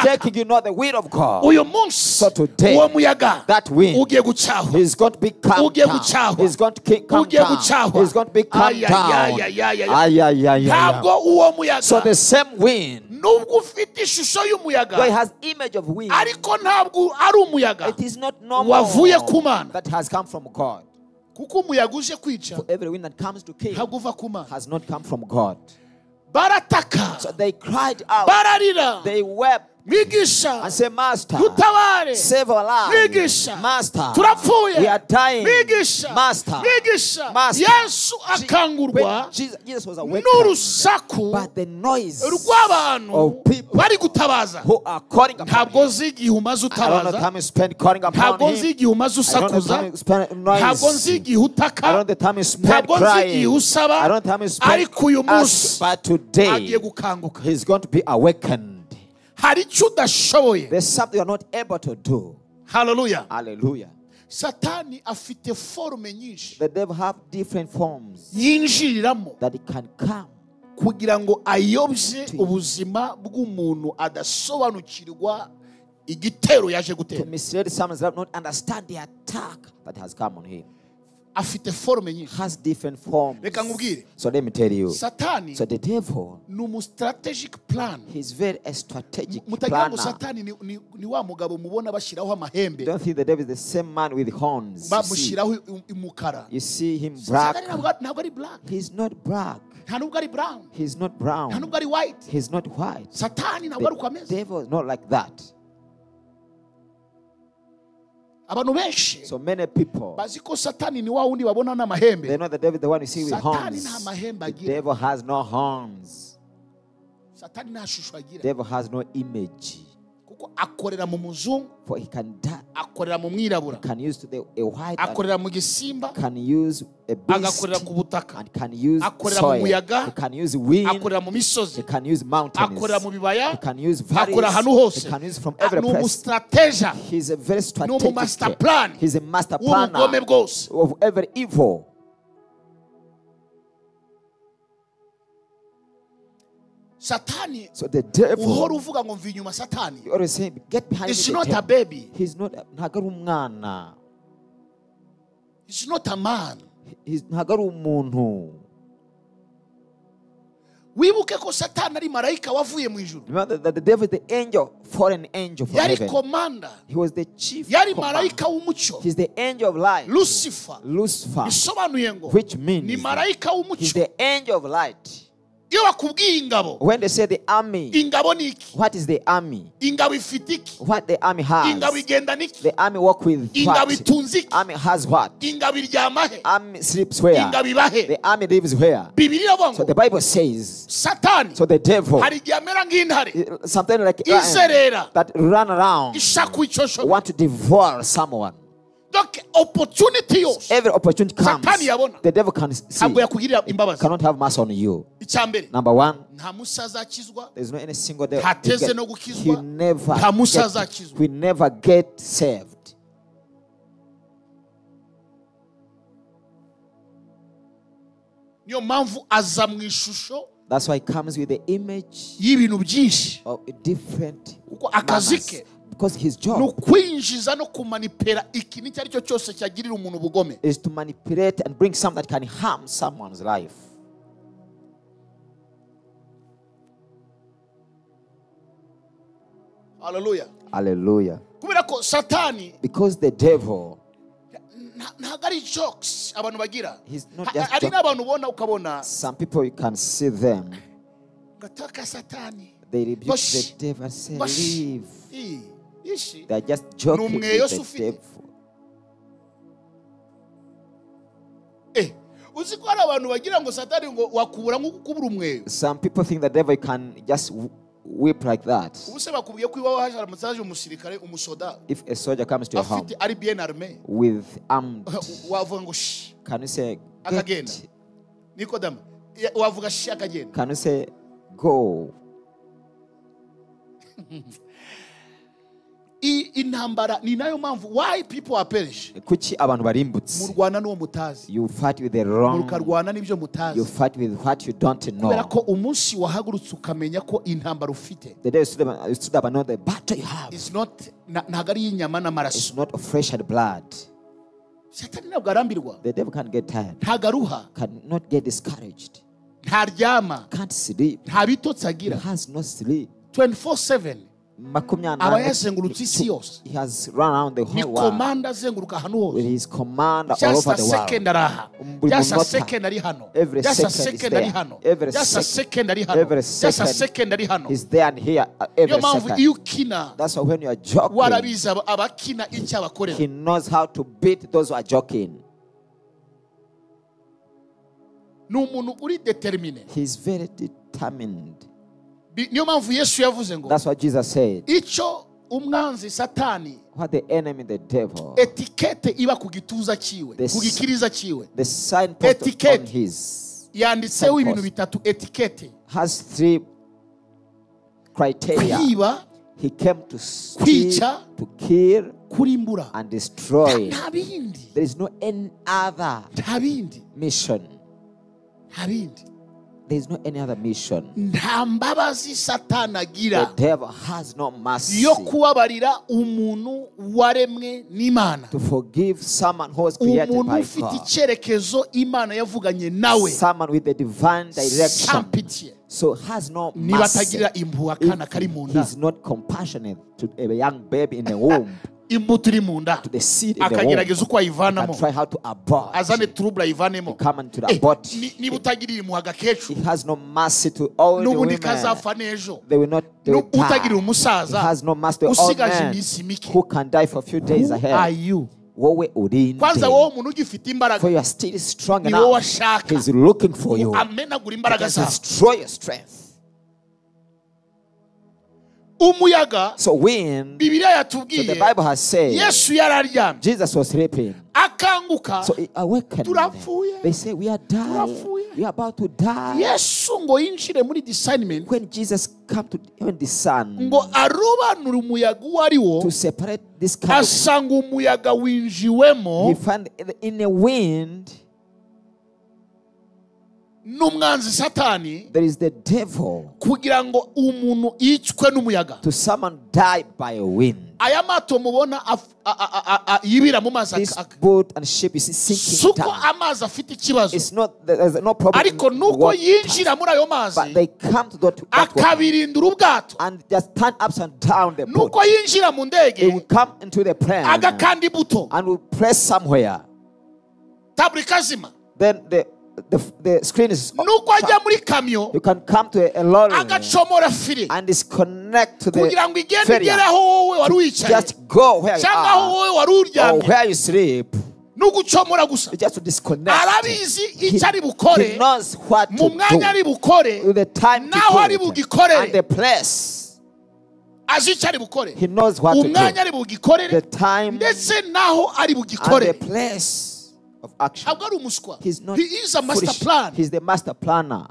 taking you not the will of God. So today, that wind is going to be calm down. He's going to calm down. He's going to be calm down. So the same wind, though it has image of wind, it is not normal that has come from God. For every wind that comes to kill has not come from God. So they cried out. They wept. And say, Master, save our lives. Master, we are dying. Master, when Jesus was awakened by the noise of people who are calling upon him. I don't know the time you spend calling upon him. I don't know the time you spend noise. I don't know the time you spend crying. I don't know the time you spend asking. But today, he's going to be awakened. There's something you're not able to do. Hallelujah. Hallelujah. Satani afite forme nyinshi. The devil have different forms that it can come kugira ngo ayobye ubuzima bw'umuntu adasobanukirwa igitero yaje gutera. To mislead someone that not understand the attack that has come on him. Afite forme nyinshi. Has different forms. Reka ngubwire. So let me tell you. Satani. So the devil. Numu strategic plan. He's very a strategic planner. Mutagira Satani ni wa mugabo mubona bashiraho amahembe. Don't think the devil is the same man with horns. Bamushiraho imukara. You see him black. Ntabwo ari black. He's not black. Ntabwo ari brown. He's not brown. Ntabwo ari white. He's not white. Satani ntabwo ari uko ameze. The devil is not like that. So many people, bazi ko Satani ni wa wundi babona n'amahembe. They know the devil is the one you see with horns. The devil has no horns. The devil has no image. For he can die. He can use a white, can use a beast, and can use soil. He can use wind, he can use mountains, he can use valleys, he can use from every place. He's a very strategic. He's a master planner of every evil. Satani, so the devil, you always say, get behind me. He's not a baby. He's not a He's not a man. He's umuntu. Wibuke ko Satani ari marayika wavuye mu ijuru. Remember that the devil is the angel, fallen angel from heaven. Commander. He was the chief yari marayika w'umucyo. He's the angel of light. Lucifer. Which means ni marayika w'umucyo. He's the angel of light. When they say the army, what is the army? What the army has? The army walk with what? The army has what? Army sleeps where? The army lives where? So the Bible says, Satan, so the devil, something like that run around, want to devour someone. Every opportunity comes, the devil can see, cannot have mercy on you. Number one, there's no any single devil. He never get saved. That's why he comes with the image of a different manners. Because his job is to manipulate and bring something that can harm someone's life. Hallelujah. Hallelujah. Because the devil, he's not just joking. Some people, you can see them, they rebuke the devil and say, leave. They are just joking with the devil. Some people think the devil can just whip like that. If a soldier comes to your home with armed, can you say, get? Can you say, go? Why people are perishing? You fight with the wrong. You fight with what you don't know. The day you stood up and know the battle you have. It's not of flesh and blood. The devil can't get tired. Cannot get discouraged. Can't sleep. He has no sleep. 24/7. He has run around the whole world with his command all over the world. Just a second. Every second he's there and here every second. That's why when you are joking, he knows how to beat those who are joking. He's very determined. That's what Jesus said. What the enemy, the devil, the signpost on his has three criteria. He came to steal, to kill, and destroy. There is no any other mission. There is no any other mission. The devil has no mercy to forgive someone who was created by God. Someone with a divine direction. So has no mercy. He's not compassionate to a young baby in the womb. imbuto iri mu nda akagerageza uko ayivanamo azane trouble ayivanemo niba utagirira impuhwe agakecuru n'ubundi kazapfa n'ejo utagirira umusaza usigaje iminsi mike who are you kwanza wowe umuntu ugifite imbaraga ni wowe ashaka amenagura imbaraga zawe umuyaga Bibiliya yatubwiye Yesu yararyamye akanguka turapfuye Yesu ngo yinjire muri discernment ngo arobanure umuyaga uwo ari wo asanga umuyaga winjiwemo n'umwanzi Satani kugira ngo umuntu yicwe n'umuyaga aya mato mubona yibira mu mazi suko amazi afite ikibazo ariko nuko yinjira muri ayo mazi akabirindura ubwato nuko yinjira mu ndege agakanda ibuto taburi kazima the screen is nuko ajya muri kamyo you can come to a lorry agacomora fire and disconnect to the kugira ngo igende igeraho wowe wari wicaye just go where you are cyangwa wowe wari uryamye where you sleep nugucomora gusa just to disconnect arabizi icyo ari bukore mu mwanya ari bukore naho ari bugikorere and the place azi icyo ari bukore umwanya ari bugikorere ndetse naho ari bugikorere of action. He is a master plan. He's the master planner.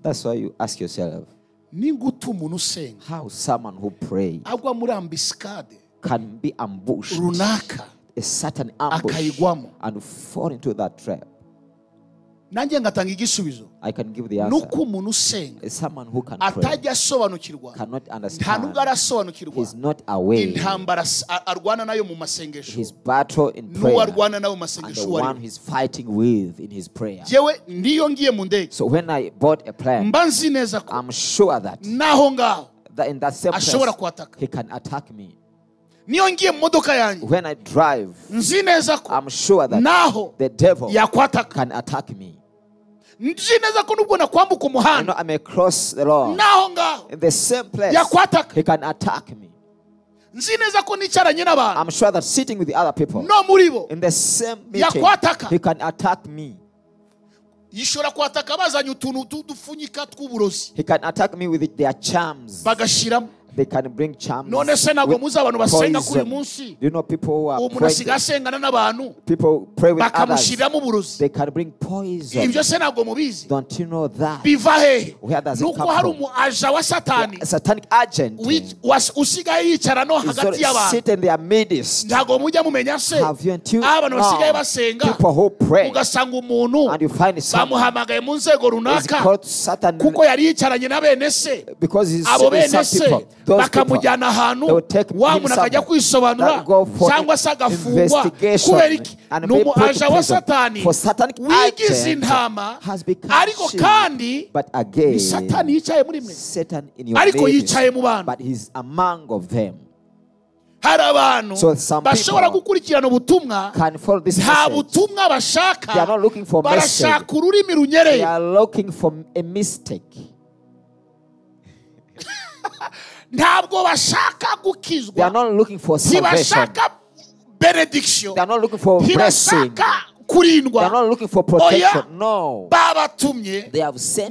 That's why you ask yourself, how someone who prays can be ambushed, a certain ambush, and fall into that trap. I can give the answer. Someone who can pray cannot understand. He's not aware his battle in prayer and the one he's fighting with in his prayer. So when I bought a plane, I'm sure that in that same place he can attack me. When I drive, I'm sure that the devil can attack me. I may cross the law in the same place he can attack me. I'm sure that sitting with the other people in the same meeting he can attack me. He can attack me with their charms. They can bring charms. Do you know people who are praying? People pray with others. They can bring poison. Don't you know that? Where does it come from? A satanic agent sit in their midst. Have you until people who pray and you find someone is called Satan because he's some people. bakamujyana ahantu wa muntu akajya kwisobanura cyangwa se agafungwa kubera iki n'umuaja wa Satani wigize intama ariko kandi ni Satani yicaye muri mwe ariko yicaye mu bantu hari abantu bashobora gukurikirana ubutumwa nta butumwa bashaka barashaka ururimi runyereye ntabwo bashaka gukizwa ntibashaka benediction ntibashaka kurindwa oya babatumye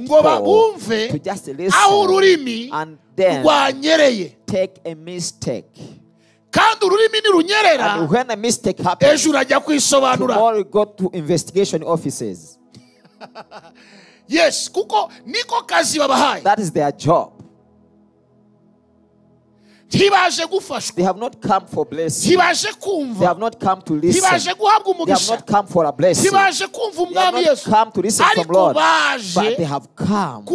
ngo babumve aho ururimi rwanyereye kandi ururimi nirunyerera ejo urajya kwisobanura yes kuko niko kazi babahaye that is their job. They have not come for blessing. They have not come to listen. They have not come for a blessing. They have not come to listen from Lord. But they have come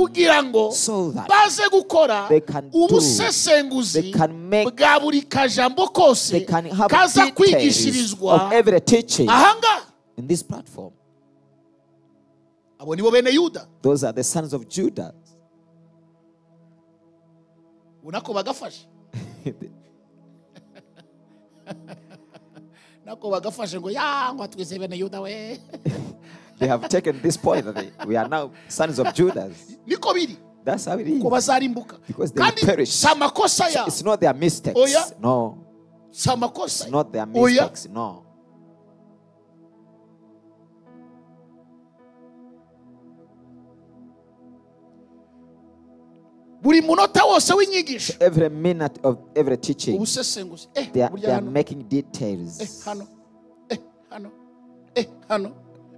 so that they can do, they can make, they can have details of every teaching in this platform. Those are the sons of Judah. unako bagafashe nako bagafashe ngo ngo twese bene Yuda we. They have taken this point that we are now sons of Judas. Niko biri. That's how it is. Because they perish. It's not their mistakes. Oh, yeah? No. It's not their mistakes. No. Every minute of every teaching, they are making details. They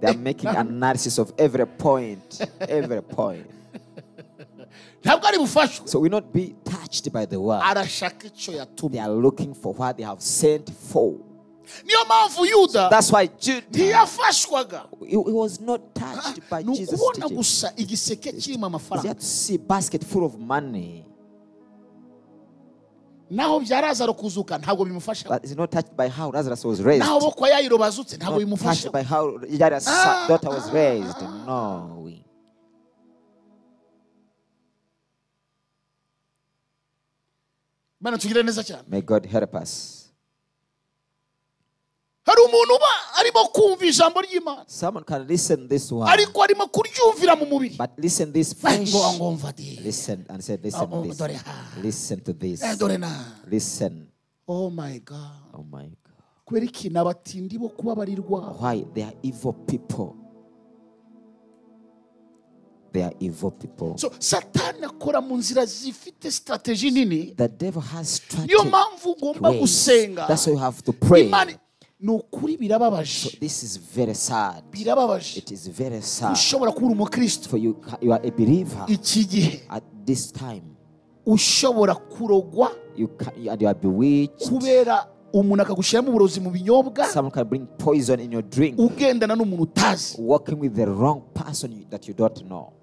are making analysis of every point. Every point. So we not be touched by the word. They are looking for what they have sent for. That's why Judah, he was not touched by Jesus' teaching. He had to see a basket full of money. But he's not touched by how Lazarus was raised. Not touched by how Jairus' daughter was raised. No. May God help us. Someone can listen this one, but listen this flesh. Listen and say, listen to this. Listen to this. Listen. Oh my God. Oh my God. Why? They are evil people. They are evil people. So Satan akora mu nzira zifite strategy nini. The devil has strategy. Yo mpamvu ugomba gusenga. That's why you have to pray. Nukuri birababaje. So this is very sad. Birababaje. It is very sad. Ushobora kuba umukristo. For you are a believer. Iki gihe. At this time. Ushobora kurogwa. You are bewitched. Kubera umuntu akagushyiramo uburozi mu binyobwa. Someone can bring poison in your drink. Ugendana n'umuntu utazi. Working with the wrong person that you don't know.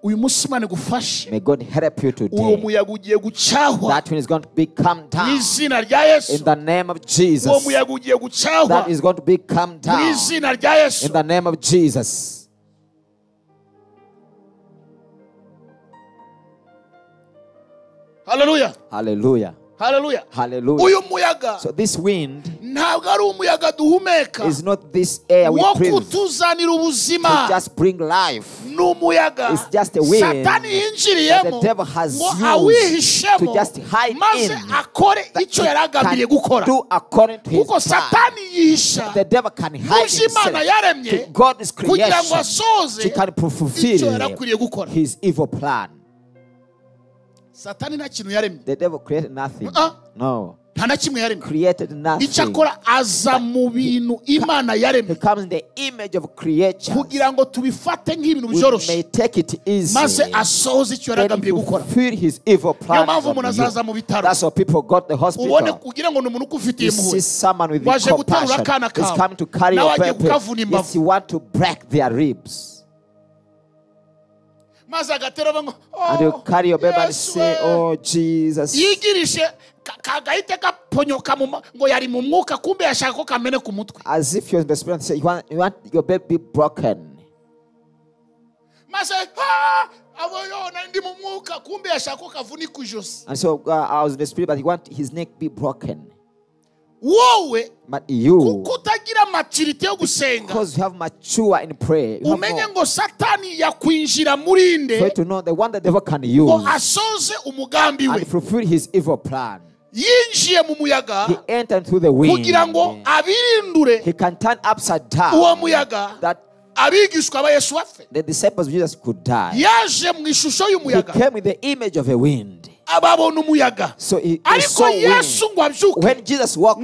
Uyu munsi Imana igufashe. May God help you today. Uwo muyaga ugiye gucahwa. That one is going to be calmed down. N'izina rya Yesu. In the name of Jesus. Uwo muyaga ugiye gucahwa. That is going to be calmed down. N'izina rya Yesu. In the name of Jesus. Hallelujah. Hallelujah. Hallelujah. Hallelujah. Uyu muyaga. So this wind ntabwo ari umuyaga duhumeka. Is not this air we breathe. Wo kutuzanira ubuzima. To just bring life. N'umuyaga. It's just a wind. Satani yinjiriyemo. The devil has used to just hide maze in. Akore icyo yaragambiriye gukora. Do according to his kuko Satani yihisha. The devil can hide himself. God is creation. Kugira ngo asoze. He can fulfill his evil plan. Satani nta kintu yaremye. The devil created nothing. No. Nta na kimwe yaremye. Created nothing. Icyakora aza mu bintu Imana yaremye. He comes in the image of creatures. Kugira ngo tubifate nk'ibintu byoroshye. May take it easy. Maze asoze icyo yaragambiriye gukora. Fulfill his evil plan. Niyo mpamvu umuntu azaza mu bitaro. That's why people got the hospital. Ubone kugira ngo umuntu ukufitiye impuhwe. You see someone with compassion. He's coming to carry your baby. Yes, you want to break their ribs. And you carry your baby and say, oh Jesus. As if you're in the spirit and say, you want your baby broken. And so I was in the spirit, but you want his neck be broken. But you, because you have mature in prayer, you for you to know the one that the devil can use and fulfill his evil plan. He entered through the wind. He can turn upside down that the disciples of Jesus could die. He came with the image of a wind. So he saw wind. When Jesus walked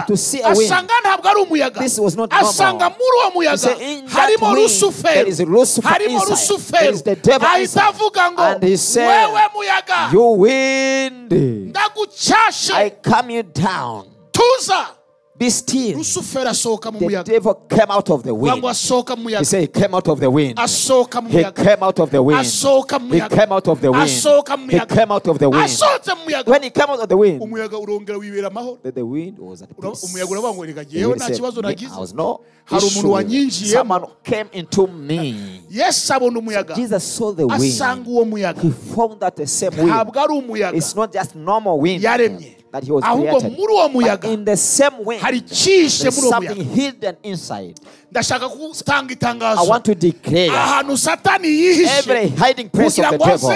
to see a wind, this was not normal. He said, in that wind, there is Lucifer inside. There is the devil inside. And he said, you wind, I calm you down. be still. The devil came out of the wind. He said he came out of the wind. He came out of the wind. He came out of the wind. He came out of the wind. When he came out of the wind, the wind was at peace. He said, I was no issue. Someone came into me. So Jesus saw the wind. He found that the same wind. It's not just normal wind that he was created. But in the same way, there's something hidden inside. I want to declare every hiding place of the devil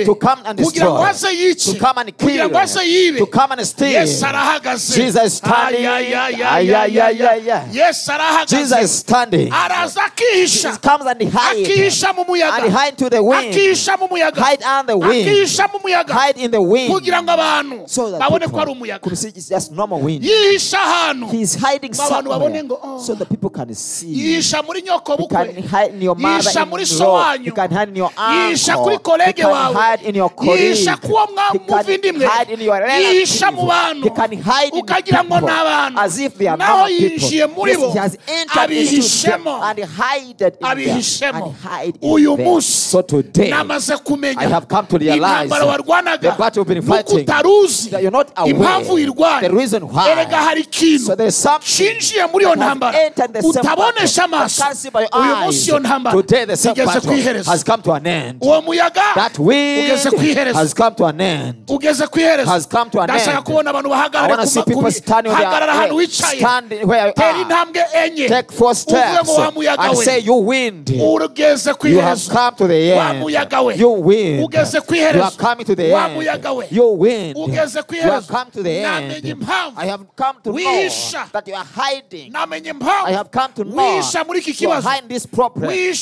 to come and destroy, to come and kill, to come and steal. Jesus is standing. Jesus is standing. Jesus comes and hides. And hide to the wind. Hide on the wind. Hide in the wind. So that people could see it's just normal wind. He's hiding somewhere so that people can see. You can hide in your mother-in-law. You can hide in your uncle. You can hide in your colleague. You can hide in your relatives. You can hide in people as if they are normal people. Yes, he has entered into them and hidden in them and hide in them. So today, I have come to realize the battle you've been fighting, that you're not aware the reason why. So there's something that has entered the same battle. I can't see by your eyes. Today the same battle has come to an end. That wind has come to an end. Has come to an end. I want to see people standing there. Stand where you are. Take 4 steps and say, you wind. You have come to the end. You wind. You are coming to the end. You wind. You have come to the end. I have come to know that you are hiding. I have come to know you are hiding this problem. You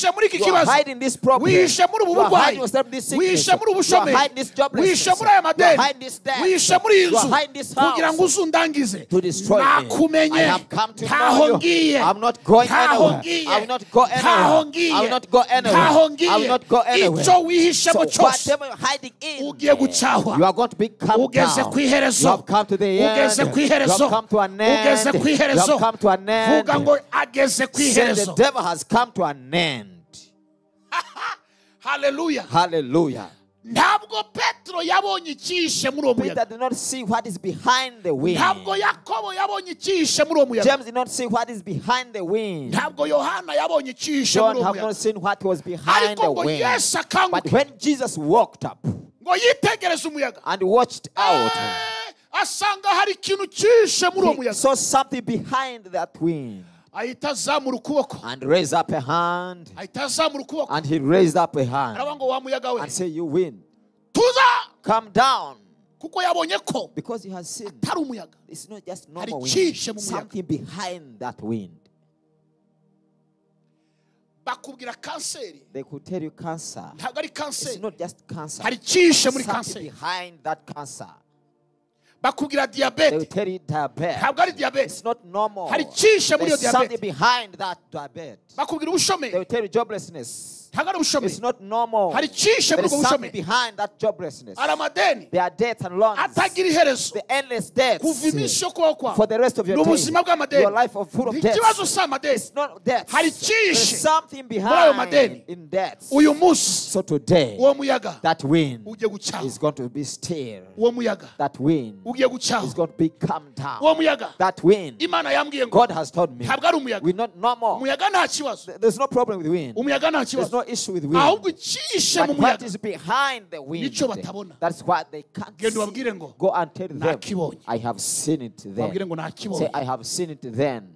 are hiding this problem. You are hiding yourself this sickness. You are hiding this joblessness. You are hiding this death. You are hiding this house to destroy me. I have come to know you. I'm not going anywhere. I will not go anywhere. I will not go anywhere. I will not go anywhere. So whatever you're hiding in, you are going to become down. You have come to the end. You have come to an end. You have come to an end. The devil has come to an end. Hallelujah. Hallelujah. Peter did not see what is behind the wind. James did not see what is behind the wind. John have not seen what was behind the wind. But when Jesus walked up and watched out, he saw something behind that wind. And raised up a hand. And he raised up a hand and said, you wind, come down. Because he has seen it's not just normal wind. Something behind that wind. They could tell you cancer. It's not just cancer. Something behind that cancer. They will tell you diabetes. It's not normal. There's something behind that diabetes. They will tell you joblessness. It's not normal. There is something behind that joblessness. There are debts and loans. The endless debts for the rest of your days. Your life of full of debts. It's not debts. There's something behind in debts. So today, that wind is going to be still. That wind is going to be calmed down. That wind, God has told me, we're not normal. There's no problem with wind. There's no issue with wind. But what is behind the wind, that's what they can't see. Go and tell them, I have seen it then. Say, I have seen it then.